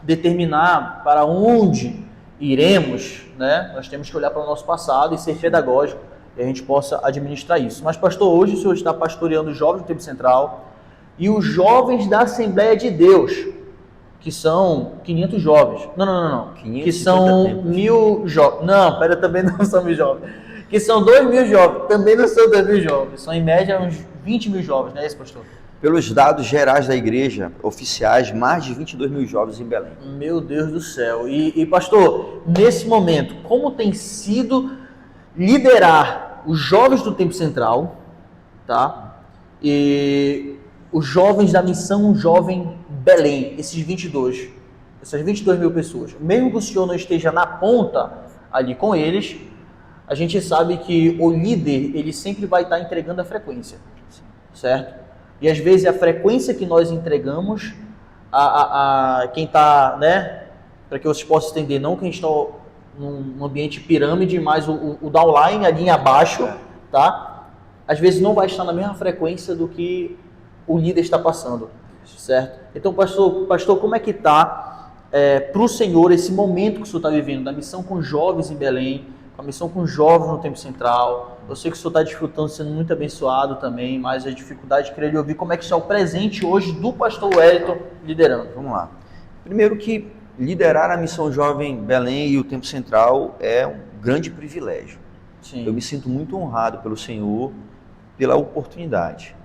determinar para onde iremos, né, nós temos que olhar para o nosso passado e ser pedagógico, e a gente possa administrar isso. Mas pastor, hoje o senhor está pastoreando os jovens do Tempo Central, e os jovens da Assembleia de Deus, que são 500 jovens. Não. Que são 1.000 jovens. Não, também não são 1.000 jovens. Que são 2.000 jovens. Também não são 2.000 jovens. São em média uns 20.000 jovens, não é isso, pastor? Pelos dados gerais da igreja, oficiais, mais de 22.000 jovens em Belém. Meu Deus do céu. E pastor, nesse momento, como tem sido liderar os jovens do Tempo Central, tá? E os jovens da Missão Jovem Belém, essas 22 mil pessoas, mesmo que o senhor não esteja na ponta ali com eles, a gente sabe que o líder, ele sempre vai estar entregando a frequência, certo? E às vezes a frequência que nós entregamos, quem está, né, para que vocês possam entender, não que a gente está num ambiente pirâmide, mas o downline, a linha abaixo, tá? Às vezes não vai estar na mesma frequência do que o líder está passando, certo? Então, pastor, como é que está para o Senhor esse momento que o Senhor está vivendo, da missão com jovens em Belém, com a missão com jovens no Tempo Central. Eu sei que o Senhor está desfrutando, sendo muito abençoado também, mas a dificuldade de querer ouvir como é que está o presente hoje do pastor Wellington liderando. Vamos lá. Primeiro que liderar a missão Jovem Belém e o Tempo Central é um grande privilégio. Sim. Eu me sinto muito honrado pelo Senhor, pela oportunidade.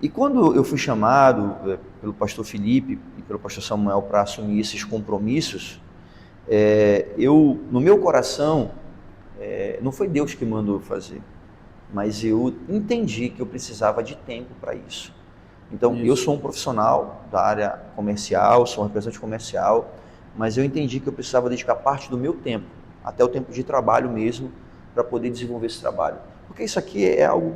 E quando eu fui chamado pelo pastor Felipe e pelo pastor Samuel para assumir esses compromissos, no meu coração, não foi Deus que mandou fazer, mas eu entendi que eu precisava de tempo para isso. Então, eu sou um profissional da área comercial, sou um representante comercial, mas eu entendi que eu precisava dedicar parte do meu tempo, até o tempo de trabalho mesmo, para poder desenvolver esse trabalho. Porque isso aqui é algo,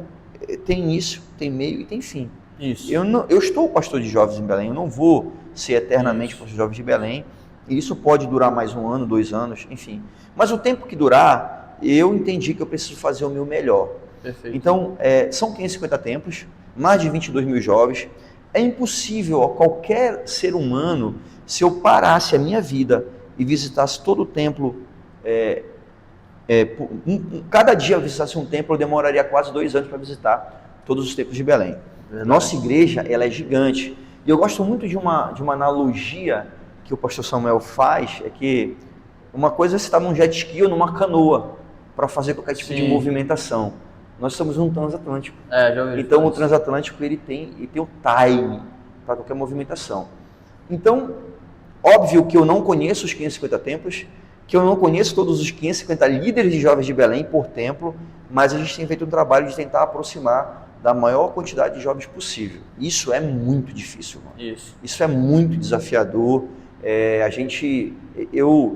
tem início, tem meio e tem fim. Isso. Eu estou pastor de jovens em Belém, eu não vou ser eternamente pastor de jovens de Belém, e isso pode durar mais 1 ano, 2 anos, enfim. Mas o tempo que durar, eu entendi que eu preciso fazer o meu melhor. Perfeito. Então, são 550 templos, mais de 22 mil jovens. É impossível a qualquer ser humano, se eu parasse a minha vida e visitasse todo o templo, cada dia eu visitasse um templo, eu demoraria quase 2 anos para visitar todos os templos de Belém. Verdade. Nossa igreja, ela é gigante. E eu gosto muito de uma analogia que o pastor Samuel faz, é que uma coisa é você estar num jet ski ou numa canoa para fazer qualquer tipo de movimentação. Nós somos um transatlântico. Já ouvi então o transatlântico ele tem o time para qualquer movimentação. Então, óbvio que eu não conheço os 550 templos, que eu não conheço todos os 550 líderes de jovens de Belém por templo, mas a gente tem feito um trabalho de tentar aproximar da maior quantidade de jovens possível. Isso é muito difícil, mano. Isso é muito desafiador.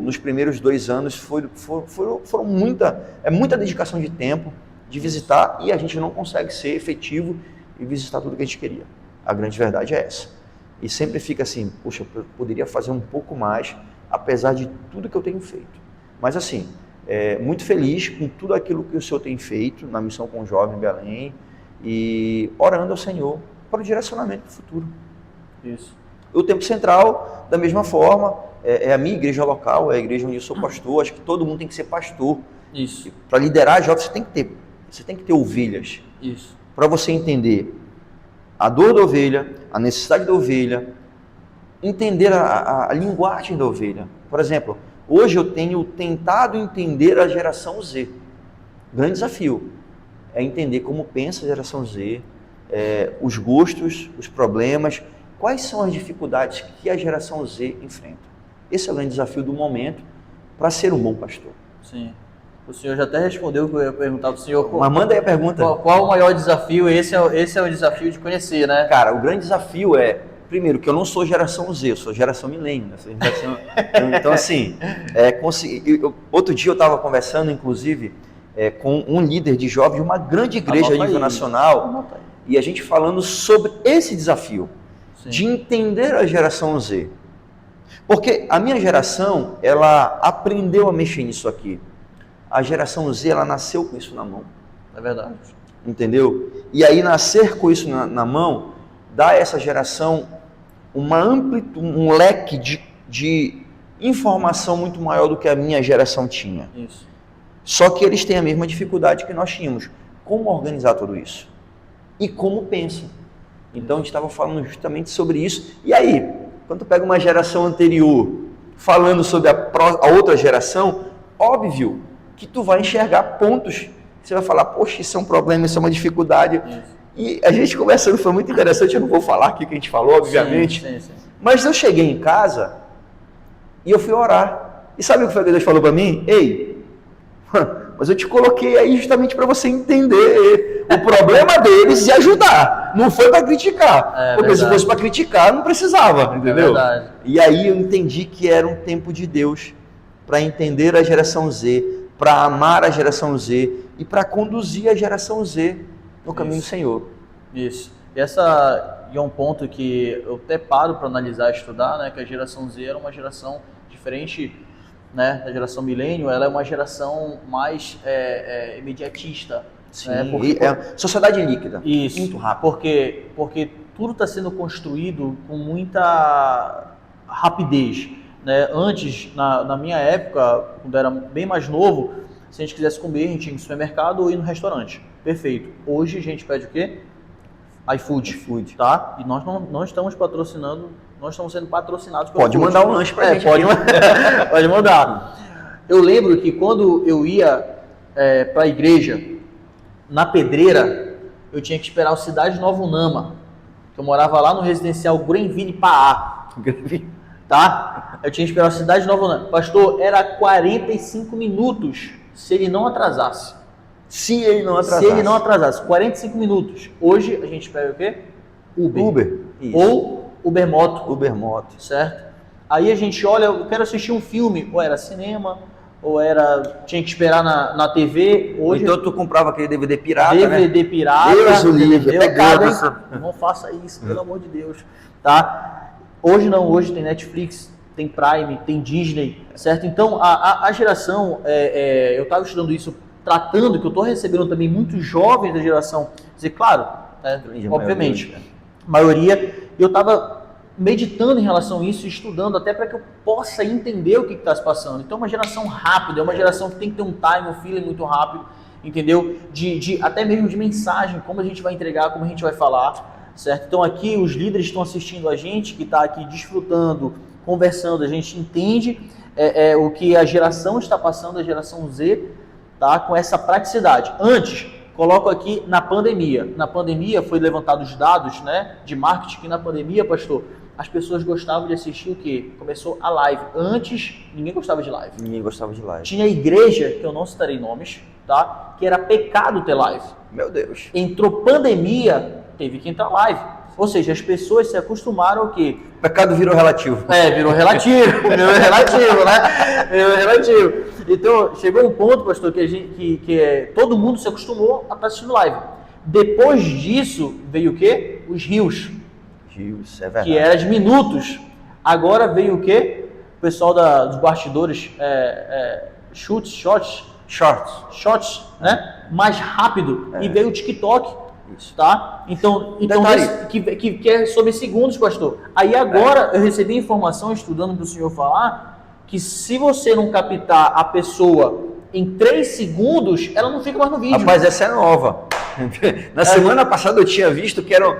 Nos primeiros 2 anos, foram muita dedicação de tempo de visitar, e a gente não consegue ser efetivo e visitar tudo que a gente queria. A grande verdade é essa. E sempre fica assim, poxa, eu poderia fazer um pouco mais, apesar de tudo que eu tenho feito. Mas assim, muito feliz com tudo aquilo que o Senhor tem feito na missão com o Jovem Belém, e orando ao Senhor para o direcionamento do futuro. Isso. O Tempo Central, da mesma forma, é a minha igreja local, é a igreja onde eu sou pastor. Acho que todo mundo tem que ser pastor. Isso. Para liderar jovens, você tem que ter ovelhas. Isso. Para você entender a dor da ovelha, a necessidade da ovelha, entender a linguagem da ovelha. Por exemplo, hoje eu tenho tentado entender a geração Z. Grande desafio é entender como pensa a geração Z, os gostos, os problemas, quais são as dificuldades que a geração Z enfrenta. Esse é o grande desafio do momento para ser um bom pastor. Sim. O senhor já até respondeu o que eu ia perguntar para o senhor. Mas manda aí a pergunta. Qual o maior desafio? Esse é o desafio de conhecer, né? Cara, o grande desafio primeiro, que eu não sou geração Z, eu sou geração milênio. Então, assim, outro dia eu estava conversando, inclusive, com um líder de jovens de uma grande igreja a nível nacional, e a gente falando sobre esse desafio. Sim. De entender a geração Z. Porque a minha geração, ela aprendeu a mexer nisso aqui. A geração Z, ela nasceu com isso na mão. É verdade. Entendeu? E aí nascer com isso na mão, dá a essa geração um leque de informação muito maior do que a minha geração tinha. Isso. Só que eles têm a mesma dificuldade que nós tínhamos. Como organizar tudo isso? E como pensam? Então a gente estava falando justamente sobre isso. E aí, quando tu pega uma geração anterior falando sobre a outra geração, óbvio que tu vai enxergar pontos. Você vai falar, poxa, isso é um problema, isso é uma dificuldade. Isso. E a gente conversando foi muito interessante, eu não vou falar aqui o que a gente falou, obviamente. Sim. Mas eu cheguei em casa e eu fui orar. E sabe o que foi que Deus falou para mim? Ei, mas eu te coloquei aí justamente para você entender o problema deles e ajudar. Não foi para criticar. Porque se fosse para criticar, não precisava, entendeu? Verdade. E aí eu entendi que era um tempo de Deus para entender a geração Z, para amar a geração Z e para conduzir a geração Z no caminho do Senhor. Isso. E é um ponto que eu até paro para analisar e estudar, né? Que a geração Z era uma geração diferente, né, da geração milênio. Ela é uma geração mais imediatista. Sim, né? Sociedade líquida. Isso. Muito rápido. Porque tudo está sendo construído com muita rapidez. né? Antes, na minha época, quando eu era bem mais novo, se a gente quisesse comer, a gente ia no supermercado ou ir no restaurante. Perfeito. Hoje a gente pede o quê? iFood. Tá? E nós não estamos patrocinando, nós estamos sendo patrocinados pelo Pode mandar um lanche pra gente. Pode mandar. Eu lembro que quando eu ia para a igreja, na Pedreira, eu tinha que esperar o Cidade Nova Unama, que eu morava lá no residencial Greenville, Paá. Tá? Eu tinha que esperar o Cidade Nova Unama. Pastor, era 45 minutos se ele não atrasasse. Se ele não atrasasse. 45 minutos. Hoje a gente pega o quê? Uber. Isso. Ou Ubermoto. Ubermoto. Certo? Aí a gente olha, eu quero assistir um filme, ou era cinema, ou tinha que esperar na TV. Hoje, então tu comprava aquele DVD pirata, DVD né? pirata. Deus o livre. Pecado, hein? Não faça isso, pelo amor de Deus. Tá? Hoje não, hoje tem Netflix, tem Prime, tem Disney, certo? Então a geração, eu estava estudando isso, tratando, que eu estou recebendo também muitos jovens da geração, dizer, claro, obviamente, maioria, eu estava meditando em relação a isso, estudando até para que eu possa entender o que está se passando. Então é uma geração rápida, é uma geração que tem que ter um time, um feeling muito rápido, entendeu? Até mesmo de mensagem, como a gente vai entregar, como a gente vai falar, certo? Então aqui os líderes estão assistindo a gente, que está aqui desfrutando, conversando, a gente entende o que a geração está passando, a geração Z, tá? Com essa praticidade. Antes, coloco aqui na pandemia. Na pandemia foi levantados os dados, né, de marketing, que na pandemia, pastor, as pessoas gostavam de assistir o quê? Começou a live. Antes, ninguém gostava de live. Ninguém gostava de live. Tinha igreja, que eu não citarei nomes, tá? Que era pecado ter live. Meu Deus. Entrou pandemia, teve que entrar live. Ou seja, as pessoas se acostumaram ao quê? O pecado virou relativo. Virou relativo, virou relativo, né? Virou relativo. Então, chegou um ponto, pastor, que todo mundo se acostumou a estar assistindo live. Depois disso, veio o quê? Os rios. Rios, é verdade. Que era de minutos. Agora veio o quê? O pessoal dos bastidores, shorts, né? Mais rápido. E veio o TikTok. Isso. Tá? Então que é sobre segundos, pastor. Aí agora eu recebi informação, estudando para o senhor falar, que se você não captar a pessoa em 3 segundos, ela não fica mais no vídeo. Rapaz, essa é nova. Na semana passada eu tinha visto que eram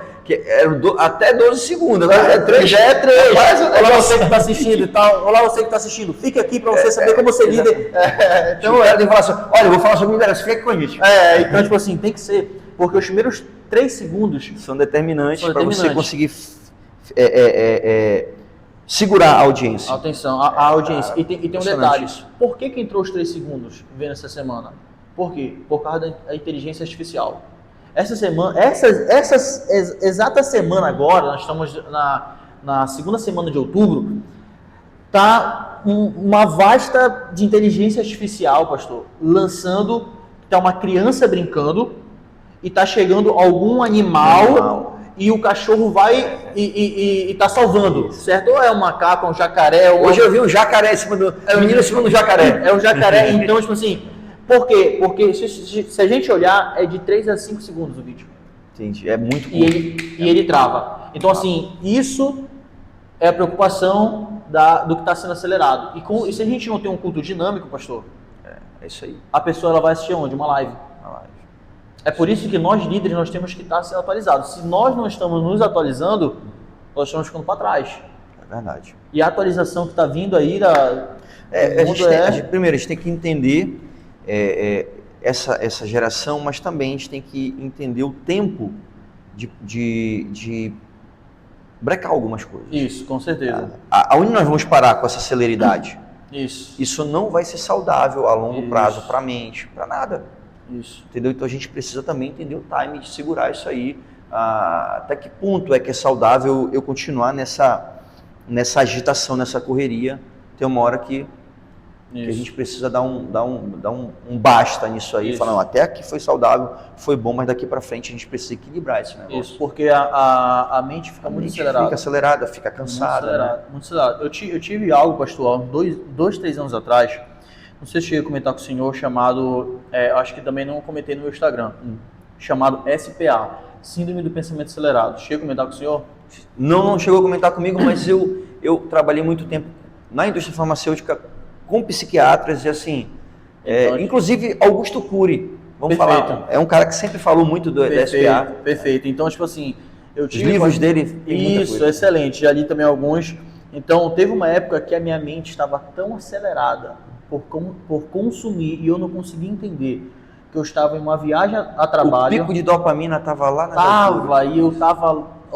até 12 segundos. Agora é 3. Já é 3. Olá você que está assistindo e tal. Olá você que está assistindo. Fica aqui para você saber como ser líder. Então ela tem que falar assim, olha, eu vou falar sobre liderança, fica aqui com a gente. Então tipo assim, tem que ser. Porque os primeiros 3 segundos são determinantes para você conseguir segurar a audiência. Atenção, a audiência. E tem um detalhe. Por que entrou os 3 segundos vendo essa semana? Por quê? Por causa da inteligência artificial. Essa exata semana agora, nós estamos na segunda semana de outubro, tá uma vasta de inteligência artificial, pastor, lançando, tá uma criança brincando e tá chegando algum animal e o cachorro vai e tá salvando, certo? Ou é um macaco, um jacaré. Hoje eu vi um jacaré em cima do... o menino em cima do jacaré. É um jacaré, então, tipo assim... Por quê? Porque se a gente olhar, é de 3 a 5 segundos o vídeo. Entendi, é muito curto. E ele trava. Então, assim, isso é a preocupação do que está sendo acelerado. E se a gente não tem um culto dinâmico, pastor, é isso aí. A pessoa ela vai assistir onde? Uma live. É por isso que nós líderes nós temos que estar sendo atualizados. Se nós não estamos nos atualizando, nós estamos ficando para trás. É verdade. E a atualização que está vindo aí primeiro, a gente tem que entender essa geração, mas também a gente tem que entender o tempo de brecar algumas coisas. Isso, com certeza. Aonde nós vamos parar com essa celeridade? Isso não vai ser saudável a longo prazo para a mente, para nada. Isso. Entendeu? Então a gente precisa também entender o time de segurar isso aí. Até que ponto é que é saudável eu continuar nessa agitação, nessa correria? Tem uma hora que a gente precisa dar um basta nisso aí. Falar, não, até aqui foi saudável, foi bom, mas daqui para frente a gente precisa equilibrar esse negócio. Isso, porque a mente fica muito acelerada. Fica acelerada, fica cansada. Muito acelerada. Eu tive algo, pastor, 2-3 anos atrás, não sei se cheguei a comentar com o senhor, chamado, acho que também não comentei no meu Instagram, chamado SPA, Síndrome do Pensamento Acelerado. Cheguei a comentar com o senhor? Não chegou a comentar comigo, mas eu trabalhei muito tempo na indústria farmacêutica com psiquiatras e assim, Então, inclusive Augusto Cury, vamos Perfeito. falar, é um cara que sempre falou muito da SPA. Perfeito. Então, tipo assim, eu tive... Os livros dele tem muita Isso, coisa. excelente. Já li também alguns. Então, teve uma época que a minha mente estava tão acelerada por consumir e eu não conseguia entender que eu estava em uma viagem a trabalho. O pico de dopamina estava lá na Tava, e eu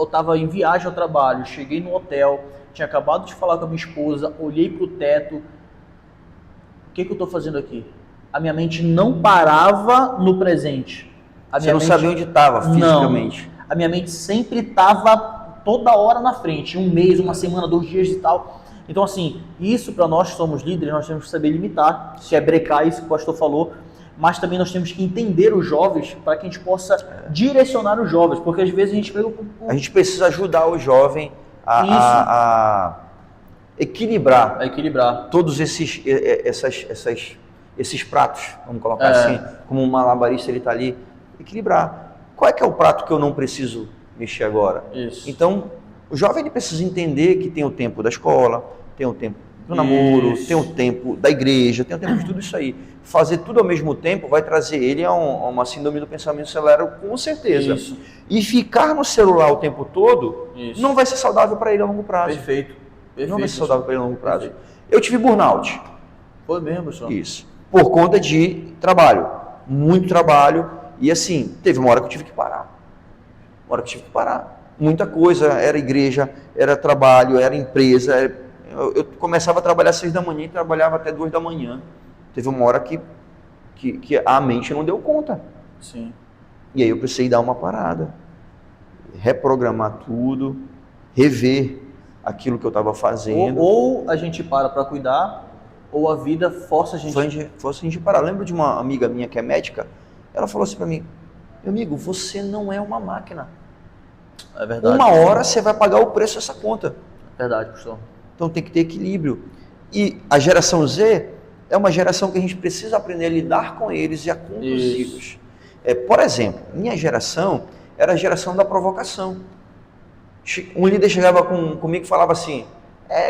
tava em viagem ao trabalho, cheguei no hotel, tinha acabado de falar com a minha esposa, olhei pro teto, o que eu tô fazendo aqui? A minha mente não parava no presente. Você não sabia onde estava fisicamente. Não, a minha mente sempre estava toda hora na frente, um mês, uma semana, 2 dias e tal. Então assim, isso para nós que somos líderes, nós temos que saber limitar, se é brecar isso que o pastor falou, mas também nós temos que entender os jovens para que a gente possa direcionar os jovens, porque às vezes a gente pega... A gente precisa ajudar o jovem a equilibrar todos esses pratos, vamos colocar assim, como um malabarista ele está ali, equilibrar. Qual é que é o prato que eu não preciso mexer agora? Isso. Então, o jovem ele precisa entender que tem o tempo da escola, tem o tempo do namoro, tem o tempo da igreja, tem o tempo de tudo isso aí. Fazer tudo ao mesmo tempo vai trazer ele a uma síndrome do pensamento acelerado, com certeza. Isso. E ficar no celular o tempo todo não vai ser saudável para ele a longo prazo. Perfeito. Não vai ser saudável para ele a longo prazo. Perfeito. Eu tive burnout. Foi mesmo, pessoal? Isso. Por conta de trabalho. Muito trabalho. E assim, teve uma hora que eu tive que parar. Muita coisa. Era igreja, era trabalho, era empresa. Eu começava a trabalhar às 6 da manhã e trabalhava até 2 da manhã. Teve uma hora que a mente não deu conta. Sim. E aí eu precisei dar uma parada. Reprogramar tudo. Rever aquilo que eu estava fazendo. Ou a gente para cuidar, ou a vida força a gente... Força a gente parar. Lembro de uma amiga minha que é médica, ela falou assim para mim, meu amigo, você não é uma máquina. É verdade. Uma hora você vai pagar o preço dessa conta. É verdade, pastor. Então tem que ter equilíbrio. E a geração Z é uma geração que a gente precisa aprender a lidar com eles e a conduzi-los. Por exemplo, minha geração era a geração da provocação. Um líder chegava comigo e falava assim,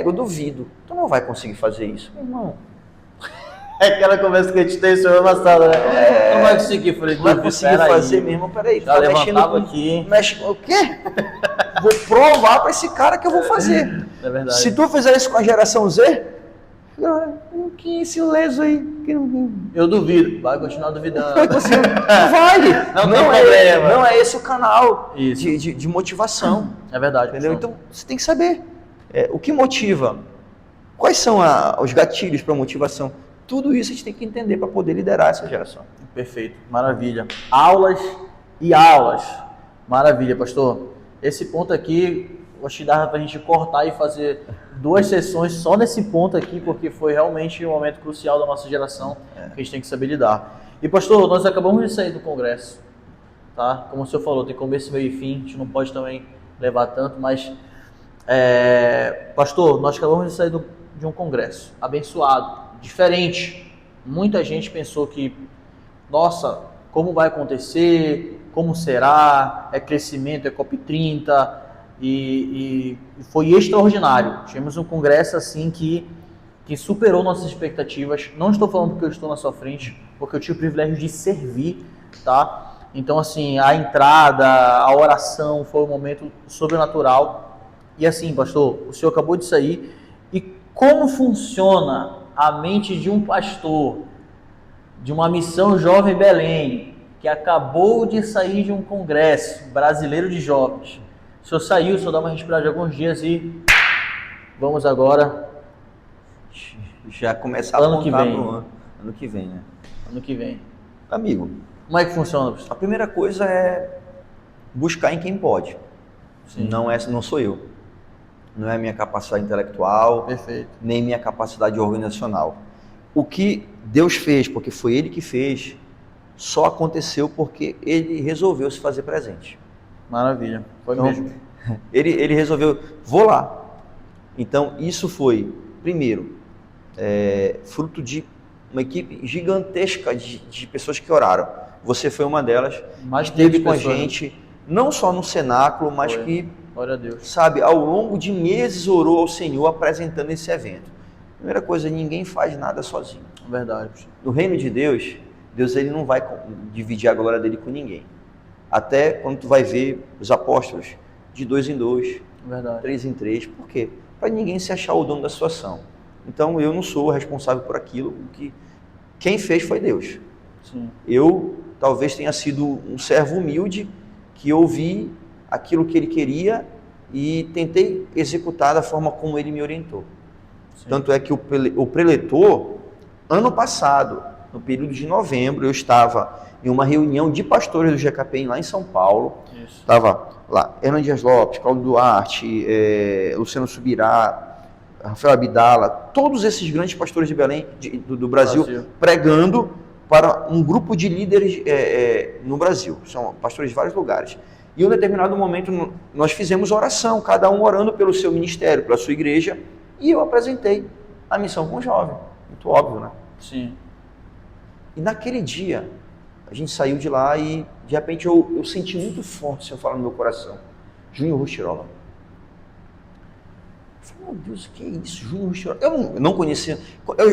eu duvido, tu não vai conseguir fazer isso. Meu irmão. É aquela conversa que a gente tem semana passada, né? Não vai conseguir, falei, não vai conseguir fazer mesmo, peraí. Já levantava aqui. O quê? Vou provar para esse cara que eu vou fazer. É verdade. Se tu fizer isso com a geração Z, que esse leso aí. Que não... Eu duvido. Vai continuar duvidando. Vai conseguir. Vai. Não é esse o canal de motivação. É verdade. Entendeu? Então você tem que saber o que motiva. Quais são os gatilhos para motivação? Tudo isso a gente tem que entender para poder liderar essa geração. Perfeito. Maravilha. Aulas e aulas. Maravilha, pastor. Esse ponto aqui, eu acho que dava para a gente cortar e fazer 2 sessões só nesse ponto aqui, porque foi realmente um momento crucial da nossa geração que a gente tem que saber lidar. E pastor, nós acabamos de sair do congresso, tá? Como o senhor falou, tem começo, meio e fim, a gente não pode também levar tanto, mas pastor, nós acabamos de sair de um congresso abençoado, diferente. Muita gente pensou que, nossa, como vai acontecer, como será, é crescimento, é COP30, e foi extraordinário. Tivemos um congresso assim que superou nossas expectativas. Não estou falando porque eu estou na sua frente, porque eu tive o privilégio de servir, tá? Então assim, a entrada, a oração foi um momento sobrenatural. E assim, pastor, o senhor acabou de sair, e como funciona a mente de um pastor de uma missão Jovem Belém, que acabou de sair de um congresso brasileiro de jovens? O senhor saiu, o senhor dá uma respirada de alguns dias e vamos agora já começar a apontar pro ano que vem, né? Ano que vem. Amigo, como é que funciona, pastor? A primeira coisa é buscar em quem pode. Sim. Não sou eu. Não é minha capacidade intelectual, perfeito, nem minha capacidade organizacional. O que Deus fez, porque foi Ele que fez, só aconteceu porque Ele resolveu se fazer presente. Maravilha, foi então, mesmo. Ele resolveu, vou lá. Então, isso foi, primeiro, fruto de uma equipe gigantesca de pessoas que oraram. Você foi uma delas, mas esteve com a gente, não só no cenáculo, mas foi. Que, glória a Deus, sabe, ao longo de meses orou ao Senhor apresentando esse evento. Primeira coisa, ninguém faz nada sozinho. Verdade. No reino de Deus, Deus ele não vai dividir a glória dele com ninguém. Até quando tu vai ver os apóstolos, de 2 em 2, 3 em 3. Por quê? Para ninguém se achar o dono da situação. Então eu não sou responsável por aquilo, que quem fez foi Deus. Sim. Eu talvez tenha sido um servo humilde que ouvi aquilo que ele queria e tentei executar da forma como ele me orientou. Sim. Tanto é que o preletor, ano passado, no período de novembro, eu estava em uma reunião de pastores do GKPM lá em São Paulo. Estava lá Hernandes Dias Lopes, Cláudio Duarte, Luciano Subirá, Rafael Abdala, todos esses grandes pastores de Belém, do Brasil, pregando para um grupo de líderes no Brasil. São pastores de vários lugares. E em um determinado momento nós fizemos oração, cada um orando pelo seu ministério, pela sua igreja, e eu apresentei a missão com o jovem. Muito óbvio, né? Sim. E naquele dia, a gente saiu de lá e de repente eu senti muito forte, se eu falar no meu coração, Júnior Rustirola. Eu falei, meu Deus, o que é isso, Júnior Rustirola? Eu não conhecia,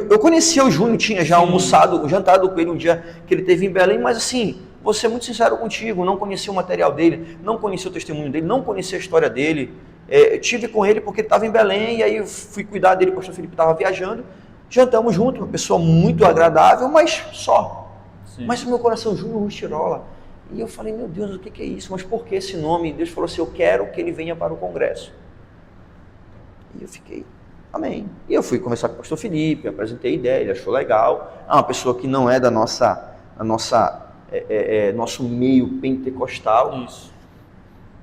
eu conhecia o Júnior, tinha já jantado com ele um dia que ele teve em Belém, mas assim, vou ser muito sincero contigo, não conhecia o material dele, não conhecia o testemunho dele, não conhecia a história dele. Tive com ele porque ele estava em Belém e aí eu fui cuidar dele, o pastor Felipe estava viajando, jantamos junto, uma pessoa muito agradável, mas só. Sim. Mas o meu coração, Júnior Rustirola. E eu falei, meu Deus, o que é isso? Mas por que esse nome? Deus falou assim, eu quero que ele venha para o congresso. E eu fiquei, amém. E eu fui conversar com o pastor Felipe, apresentei a ideia, ele achou legal. Uma pessoa que não é da nosso meio pentecostal. Isso.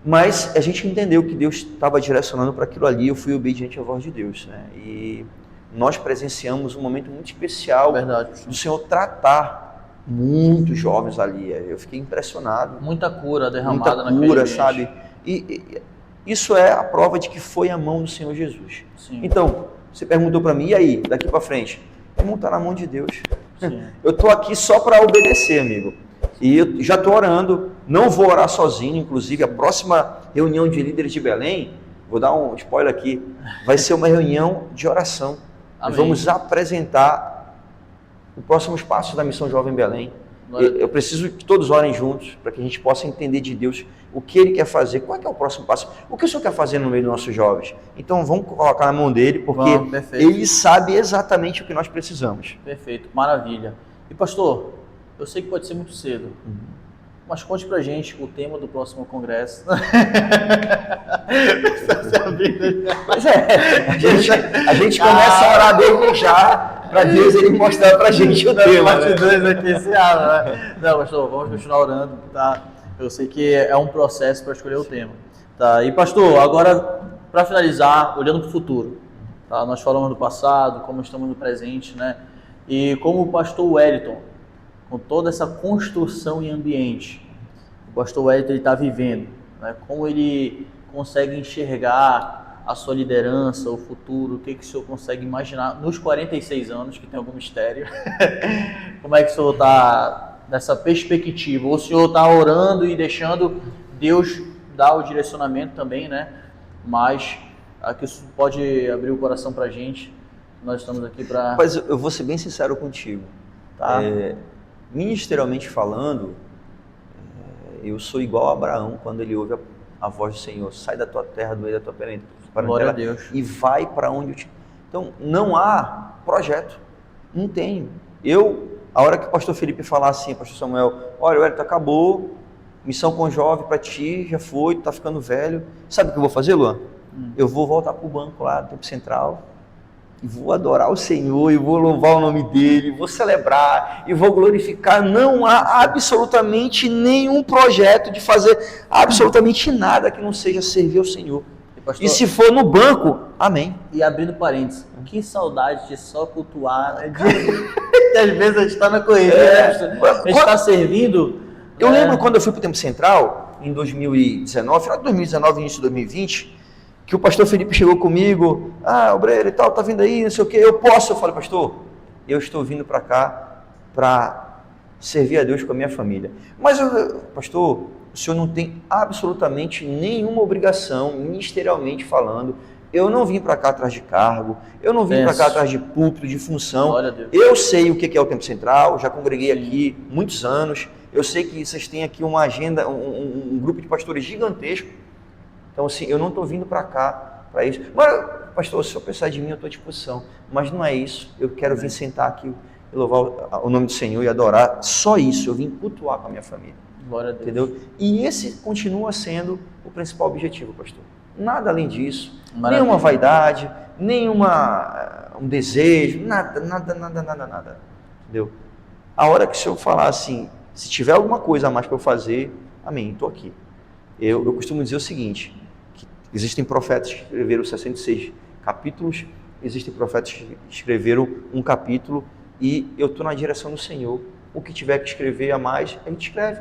Mas a gente entendeu que Deus estava direcionando para aquilo ali, eu fui obediente à voz de Deus, né? E nós presenciamos um momento muito especial. Verdade. Do Senhor tratar muitos jovens ali. Eu fiquei impressionado. Muita cura derramada naquele ambiente. Sabe? E isso é a prova de que foi a mão do Senhor Jesus. Sim. Então, você perguntou para mim, e aí, daqui para frente? Vamos estar na mão de Deus. Sim. Eu estou aqui só para obedecer, amigo. E eu já estou orando, não vou orar sozinho, inclusive a próxima reunião de líderes de Belém, vou dar um spoiler aqui, vai ser uma reunião de oração. Nós vamos apresentar o próximo passo da Missão Jovem Belém. Eu preciso que todos orem juntos, para que a gente possa entender de Deus o que Ele quer fazer, qual é o próximo passo, o que o Senhor quer fazer no meio dos nossos jovens. Então vamos colocar na mão dele, porque Ele sabe exatamente o que nós precisamos. Perfeito, maravilha. E pastor, eu sei que pode ser muito cedo, mas conte pra gente o tema do próximo congresso. Mas a gente começa a orar desde já, para Deus ele mostrar pra gente o tema. Né? Não, pastor, vamos continuar orando, tá? Eu sei que é um processo para escolher o tema. Tá? E pastor, agora para finalizar, olhando para o futuro, tá? Nós falamos do passado, como estamos no presente, né? E como o pastor Wellington, com toda essa construção em ambiente, o pastor Wellington está vivendo, né? Como ele consegue enxergar a sua liderança, o futuro, o que o senhor consegue imaginar nos 46 anos, que tem algum mistério, como é que o senhor está nessa perspectiva? O senhor está orando e deixando Deus dar o direcionamento também, né? Mas aqui isso pode abrir o coração para a gente, nós estamos aqui para... Mas eu vou ser bem sincero contigo, tá? Ministerialmente falando, eu sou igual a Abraão quando ele ouve a voz do Senhor, sai da tua terra, do meio da tua parentela, glória a Deus, e vai para onde eu te... Então, não há projeto, não tem. A hora que o pastor Felipe falar assim, pastor Samuel, olha, Wellington, acabou, missão com jovem para ti, já foi, tu tá ficando velho, sabe o que eu vou fazer, Luan? Eu vou voltar pro banco lá do Tempo Central, e vou adorar o Senhor, e vou louvar o nome dele, vou celebrar, e vou glorificar. Não há absolutamente nenhum projeto de fazer absolutamente nada que não seja servir ao Senhor. Pastor, e se for no banco, amém. E abrindo parênteses, que saudade de só cultuar, né? Que às vezes a gente está na correria, a gente está servindo. Eu lembro quando eu fui para o Tempo Central, em 2019, final de 2019, início de 2020, que o pastor Felipe chegou comigo, obreiro e tal, tá vindo aí, não sei o que, eu posso? Eu falei, pastor, eu estou vindo para cá para servir a Deus com a minha família. Mas, pastor, o senhor não tem absolutamente nenhuma obrigação, ministerialmente falando, eu não vim para cá atrás de cargo, eu não vim para cá atrás de púlpito, de função. Glória a Deus. Eu sei o que é o Tempo Central, já congreguei aqui muitos anos, eu sei que vocês têm aqui uma agenda, um grupo de pastores gigantesco. Então, assim, eu não estou vindo para cá para isso. Mas, pastor, se eu precisar de mim, eu estou à disposição. Mas não é isso. Eu quero vir sentar aqui e louvar o nome do Senhor e adorar. Só isso. Eu vim cultuar com a minha família. Glória a Deus. Entendeu? E esse continua sendo o principal objetivo, pastor. Nada além disso. Maravilha. Nenhuma vaidade, um desejo, nada. Entendeu? A hora que o Senhor falar assim, se tiver alguma coisa a mais para eu fazer, amém, estou aqui. Eu costumo dizer o seguinte, que existem profetas que escreveram 66 capítulos, existem profetas que escreveram um capítulo, e eu estou na direção do Senhor. O que tiver que escrever a mais, a gente escreve.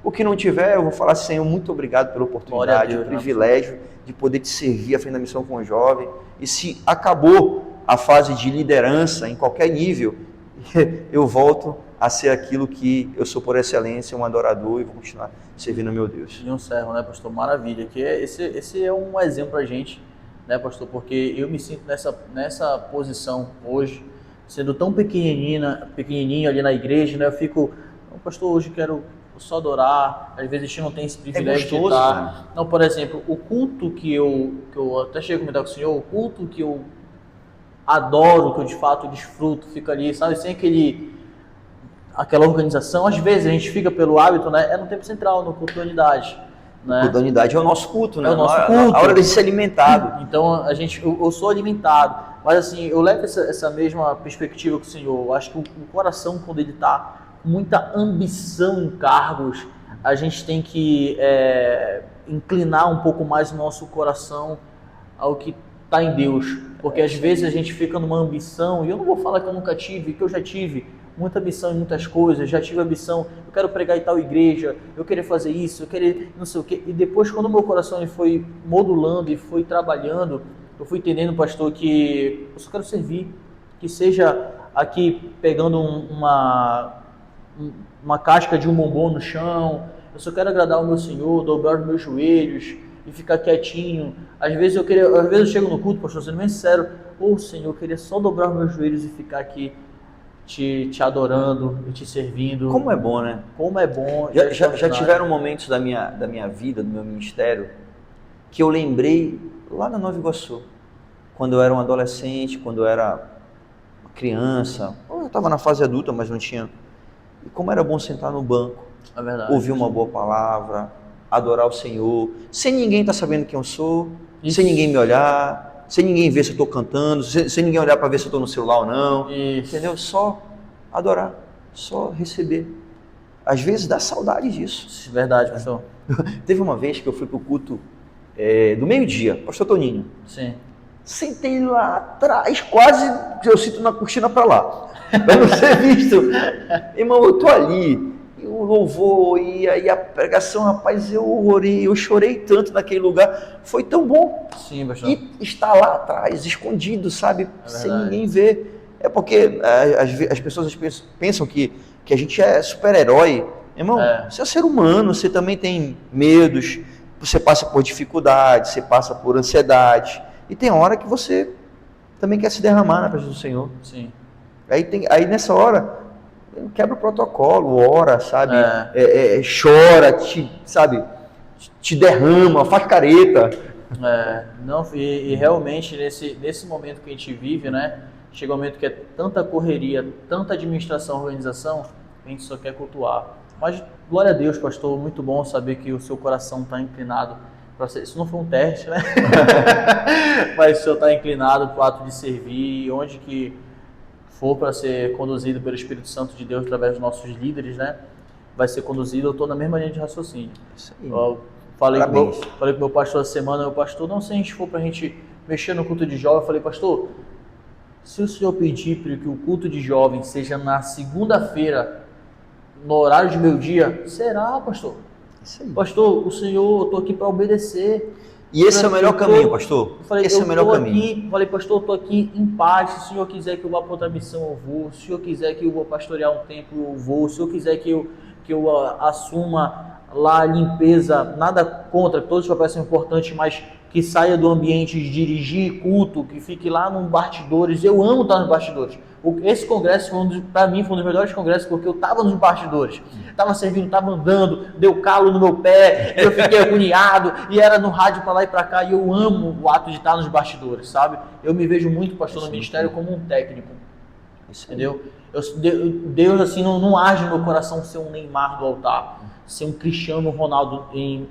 O que não tiver, eu vou falar assim, Senhor, muito obrigado pela oportunidade, o privilégio de poder te servir à frente da missão com o jovem. E se acabou a fase de liderança em qualquer nível, eu volto a ser aquilo que eu sou por excelência, um adorador, e vou continuar servindo ao meu Deus. E um servo, né, pastor? Maravilha. Esse é um exemplo para a gente, né, pastor? Porque eu me sinto nessa posição hoje, sendo tão pequenininho ali na igreja, né? Eu fico, pastor, hoje quero só adorar. Às vezes a gente não tem esse privilégio de estar. Né? Não, por exemplo, o culto que eu até cheguei a comentar com o senhor, o culto que eu adoro, que eu de fato desfruto, fica ali, sabe, sem aquela organização. Às vezes a gente fica pelo hábito, né? É no Tempo Central, no culto da unidade. Né? O culto da unidade é o nosso culto, né? É o nosso culto. A hora de ser alimentado. Então eu sou alimentado. Mas assim, eu levo essa mesma perspectiva que o senhor. Eu acho que o coração, quando ele está com muita ambição em cargos, a gente tem que inclinar um pouco mais o nosso coração ao que está em Deus. Porque às vezes a gente fica numa ambição, e eu não vou falar que eu nunca tive, que eu já tive muita ambição em muitas coisas, já tive ambição, eu quero pregar em tal igreja, eu queria fazer isso, eu queria não sei o quê. E depois, quando o meu coração ele foi modulando e foi trabalhando, eu fui entendendo, pastor, que eu só quero servir, que seja aqui pegando uma casca de um bombom no chão, eu só quero agradar o meu Senhor, dobrar os meus joelhos e ficar quietinho. Às vezes eu chego no culto, pastor, sendo bem sincero, Senhor, eu queria só dobrar os meus joelhos e ficar aqui te adorando e te servindo. Como é bom, né? Como é bom. Já tiveram momentos da minha vida, do meu ministério, que eu lembrei lá na Nova Iguaçu, quando eu era um adolescente, quando eu era uma criança, eu estava na fase adulta, mas não tinha. E como era bom sentar no banco, ouvir uma boa palavra, adorar o Senhor, sem ninguém estar sabendo quem eu sou, sem ninguém me olhar, sem ninguém ver se eu estou cantando, sem ninguém olhar para ver se eu estou no celular ou não. Entendeu? Só adorar, só receber. Às vezes dá saudade disso. Verdade, pastor. Teve uma vez que eu fui para o culto do meio-dia, pastor Toninho. Sim. Sentei lá atrás, quase eu sinto na cortina para lá, para não ser visto. Irmão, eu estou ali, e o louvor, e a pregação, rapaz, eu orei, eu chorei tanto naquele lugar, foi tão bom. Sim, pastor. E estar lá atrás, escondido, sabe, sem ninguém ver. É porque as pessoas pensam que a gente é super-herói. Irmão, você é ser humano, você também tem medos, você passa por dificuldades, você passa por ansiedade. E tem hora que você também quer se derramar na presença do Senhor. Sim. Aí nessa hora, quebra o protocolo, ora, sabe? Chora, te derrama, faz careta. Não, e realmente nesse momento que a gente vive, né? Chega um momento que é tanta correria, tanta administração, organização, a gente só quer cultuar. Mas glória a Deus, pastor, muito bom saber que o seu coração está inclinado. Isso não foi um teste, né? Mas o senhor está inclinado para o ato de servir, onde que for para ser conduzido pelo Espírito Santo de Deus através dos nossos líderes, né? Vai ser conduzido. Eu estou na mesma linha de raciocínio. Isso aí. Eu falei com o meu pastor essa semana, meu pastor, não, se a gente for para a gente mexer no culto de jovem, eu falei, pastor, se o senhor pedir para que o culto de jovem seja na segunda-feira, no horário de meio-dia, será, pastor? Isso aí. Pastor, o senhor, eu estou aqui para obedecer. E esse é o melhor caminho, pastor. Esse é o melhor caminho. Falei, pastor, eu estou aqui em paz. Se o senhor quiser que eu vá para outra missão, eu vou. Se o senhor quiser que eu vou pastorear um templo, eu vou. Se o senhor quiser que eu assuma lá a limpeza, nada contra, todos os papéis são importantes, mas que saia do ambiente de dirigir culto, que fique lá nos bastidores. Eu amo estar nos bastidores. Esse congresso, para mim, foi um dos melhores congressos, porque eu estava nos bastidores. Estava servindo, estava andando, deu calo no meu pé, eu fiquei agoniado, e era no rádio para lá e para cá, e eu amo o ato de estar nos bastidores, sabe? Eu me vejo muito, pastor, no ministério como um técnico, entendeu? Deus, assim, não age no meu coração ser um Neymar do altar, ser um Cristiano Ronaldo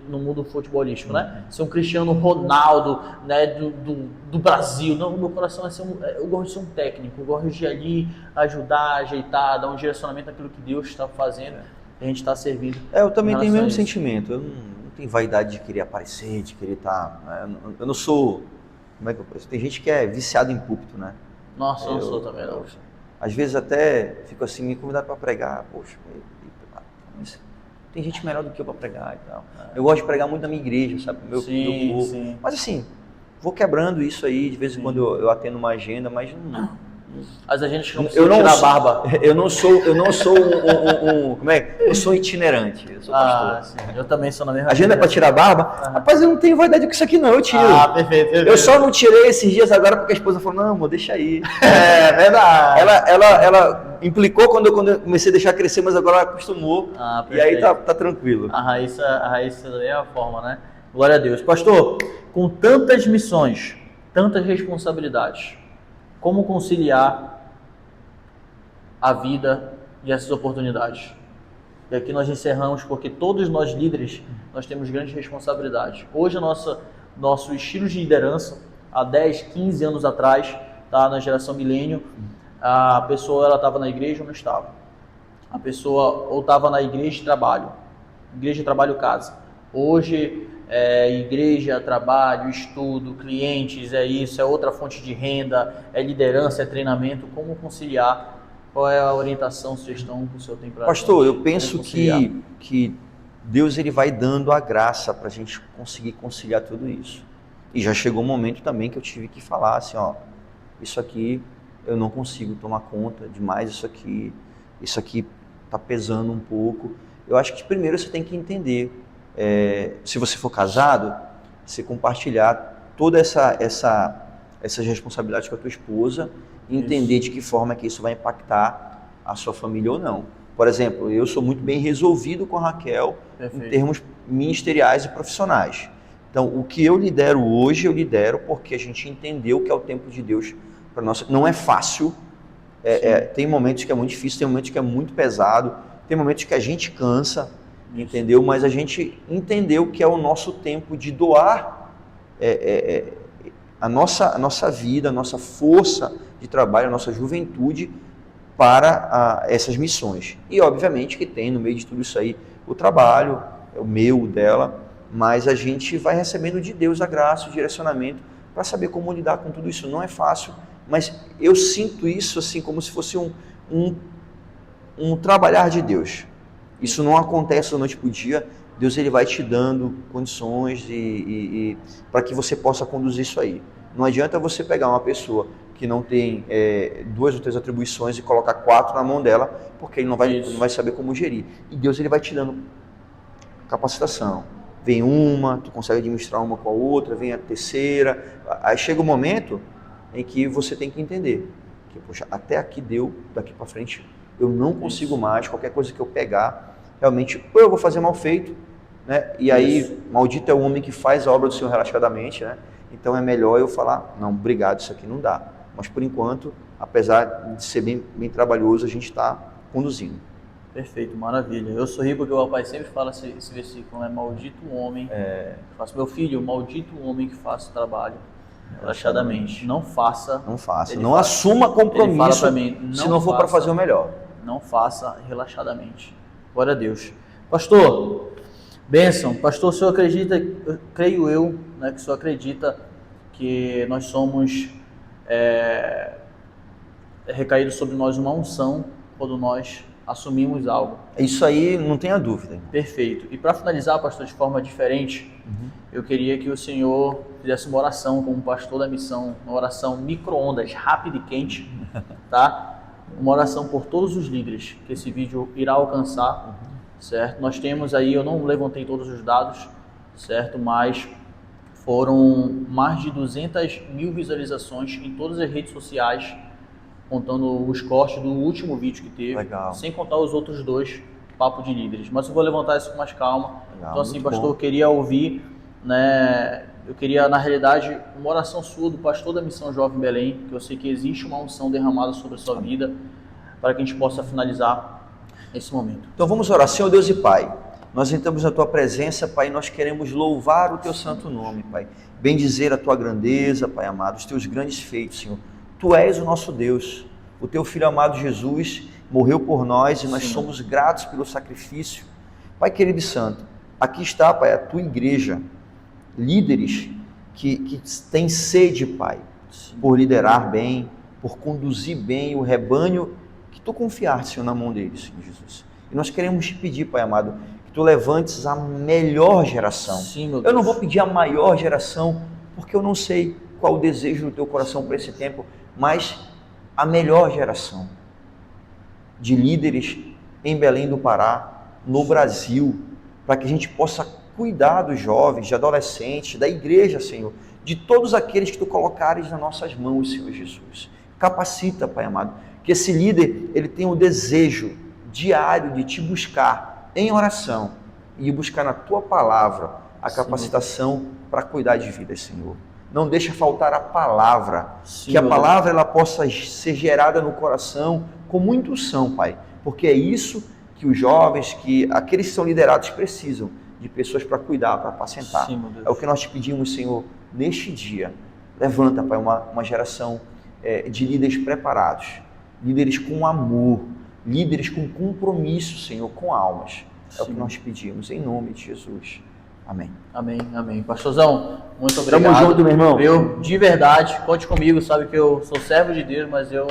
no mundo futebolístico, né? Ser um Cristiano Ronaldo, né, do Brasil. Não, meu coração eu gosto de ser um técnico, eu gosto de ali ajudar, ajeitar, dar um direcionamento naquilo que Deus está fazendo, a gente está servindo. Eu também tenho o mesmo sentimento, eu não tenho vaidade de querer aparecer, de querer estar... Eu não sou... Como é que eu posso? Tem gente que é viciado em púlpito, né? Nossa, eu não sou também, não. Às vezes até fico assim, me convidado para pregar, poxa, mas tem gente melhor do que eu para pregar e tal. Eu gosto de pregar muito na minha igreja, sabe? Meu povo. Sim. Mas assim, vou quebrando isso aí, de vez em quando eu atendo uma agenda, mas não. As agendas que não precisam tirar a barba. Eu não sou como é? Eu sou itinerante, eu sou pastor. Sim. Eu também sou na mesma agenda é para tirar a barba? Rapaz, eu não tenho vaidade com isso aqui não, eu tiro. Perfeito. Eu só não tirei esses dias agora porque a esposa falou, não, amor, deixa aí. É verdade. Ela implicou quando eu comecei a deixar crescer, mas agora ela acostumou. E aí tá tranquilo. A raiz é a forma, né? Glória a Deus. Pastor, com tantas missões, tantas responsabilidades, como conciliar a vida e essas oportunidades? E aqui nós encerramos, porque todos nós líderes, nós temos grandes responsabilidades. Hoje, nosso estilo de liderança, há 10, 15 anos atrás, tá, na geração milênio, a pessoa estava na igreja ou não estava. A pessoa ou estava na igreja e trabalho. Igreja, trabalho, casa. Hoje, igreja, trabalho, estudo, clientes, é outra fonte de renda, é liderança, é treinamento. Como conciliar? Qual é a orientação, sugestão que o senhor tem para nós? Pastor, eu penso que Deus ele vai dando a graça para a gente conseguir conciliar tudo isso. E já chegou um momento também que eu tive que falar assim, ó, isso aqui eu não consigo tomar conta demais, isso aqui está pesando um pouco. Eu acho que primeiro você tem que entender, se você for casado, você compartilhar toda essas responsabilidades com a tua esposa e entender de que forma que isso vai impactar a sua família ou não. Por exemplo, eu sou muito bem resolvido com a Raquel em termos ministeriais e profissionais. Então, o que eu lidero hoje, eu lidero porque a gente entendeu que é o tempo de Deus para nós. Não é fácil, tem momentos que é muito difícil, tem momentos que é muito pesado, tem momentos que a gente cansa, entendeu? Mas a gente entendeu que é o nosso tempo de doar a nossa vida, a nossa força de trabalho, a nossa juventude para essas missões. E obviamente que tem no meio de tudo isso aí o trabalho, o meu, o dela, mas a gente vai recebendo de Deus a graça, o direcionamento para saber como lidar com tudo isso. Não é fácil, mas eu sinto isso assim como se fosse um trabalhar de Deus. Isso não acontece da noite para o dia. Deus ele vai te dando condições para que você possa conduzir isso aí. Não adianta você pegar uma pessoa que não tem 2 ou 3 atribuições e colocar 4 na mão dela, porque ele não vai saber como gerir. E Deus ele vai te dando capacitação. Vem uma, tu consegue administrar uma com a outra, vem a terceira. Aí chega o momento em que você tem que entender que, poxa, até aqui deu, daqui para frente eu não consigo mais, qualquer coisa que eu pegar, realmente, ou eu vou fazer mal feito, né? E aí, maldito é o homem que faz a obra do Senhor relaxadamente, né? Então é melhor eu falar, não, obrigado, isso aqui não dá. Mas por enquanto, apesar de ser bem trabalhoso, a gente está conduzindo. Perfeito, maravilha. Eu sorri porque o papai sempre fala esse versículo, né? Maldito o homem, meu filho, maldito o homem que faça o trabalho relaxadamente. Não faça. Não assuma compromisso fala mim, se não for para fazer o melhor. Não faça relaxadamente. Glória a Deus. Pastor, bênção. Pastor, o senhor acredita, creio eu, né, que o senhor acredita que nós somos recaído sobre nós uma unção quando nós assumimos algo. Isso aí não tenha dúvida. Perfeito. E para finalizar, pastor, de forma diferente, eu queria que o senhor fizesse uma oração como pastor da missão, uma oração micro-ondas, rápida e quente, tá? Uma oração por todos os líderes que esse vídeo irá alcançar, certo? Nós temos aí, eu não levantei todos os dados, certo? Mas Foram mais de 200 mil visualizações em todas as redes sociais, contando os cortes do último vídeo que teve. Legal. Sem contar os outros 2 Papo de Líderes. Mas eu vou levantar isso com mais calma. Legal, então assim, pastor, bom. eu queria ouvir, né, eu queria, na realidade, uma oração sua do pastor da Missão Jovem Belém, que eu sei que existe uma unção derramada sobre a sua vida, para que a gente possa finalizar esse momento. Então vamos orar. Senhor Deus e Pai, nós entramos na Tua presença, Pai, e nós queremos louvar o Teu santo nome, Pai. Bendizer a Tua grandeza, Pai amado, os Teus grandes feitos, Senhor. Tu és o nosso Deus. O Teu Filho amado Jesus morreu por nós e nós somos gratos pelo sacrifício. Pai querido e santo, aqui está, Pai, a Tua igreja, líderes que têm sede, Pai, por liderar bem, por conduzir bem o rebanho que Tu confiaste, Senhor, na mão deles, Senhor Jesus. E nós queremos te pedir, Pai amado, que Tu levantes a melhor geração. Sim, meu Deus. Eu não vou pedir a maior geração, porque eu não sei qual o desejo do Teu coração para esse tempo, mas a melhor geração de líderes em Belém do Pará, no Brasil, para que a gente possa cuidar dos jovens, de adolescentes, da igreja, Senhor, de todos aqueles que Tu colocares nas nossas mãos, Senhor Jesus. Capacita, Pai amado, que esse líder, ele tenha o desejo diário de Te buscar em oração e buscar na Tua palavra a capacitação para cuidar de vidas, Senhor. Não deixa faltar a palavra, que a palavra ela possa ser gerada no coração com muita unção, Pai, porque é isso que os jovens, que aqueles que são liderados precisam, de pessoas para cuidar, para apacentar. É o que nós te pedimos, Senhor, neste dia. Levanta, Pai, uma geração de líderes preparados, líderes com amor, líderes com compromisso, Senhor, com almas. É o que nós pedimos, em nome de Jesus. Amém. Amém, amém. Pastorzão, muito obrigado. Tamo junto, meu irmão. Eu, de verdade, conte comigo, sabe que eu sou servo de Deus, mas eu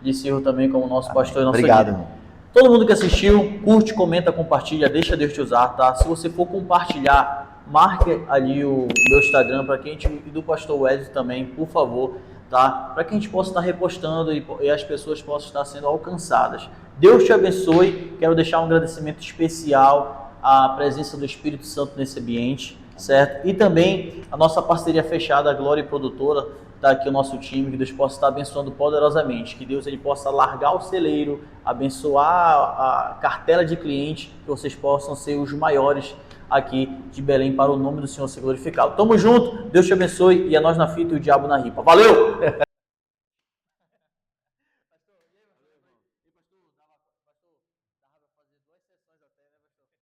lhe sirvo também como nosso pastor e nosso Obrigado, líder. irmão. Todo mundo que assistiu, curte, comenta, compartilha, deixa Deus te usar, tá? Se você for compartilhar, marque ali o meu Instagram para que a gente, e do pastor Wesley também, por favor, tá? Para que a gente possa estar repostando e as pessoas possam estar sendo alcançadas. Deus te abençoe. Quero deixar um agradecimento especial à presença do Espírito Santo nesse ambiente, certo? E também a nossa parceria fechada, a Glória Produtora, tá aqui o nosso time, que Deus possa estar abençoando poderosamente, que Deus ele possa largar o celeiro, abençoar a cartela de clientes, que vocês possam ser os maiores aqui de Belém, para o nome do Senhor ser glorificado. Tamo junto, Deus te abençoe, e é nós na fita e o diabo na ripa. Valeu!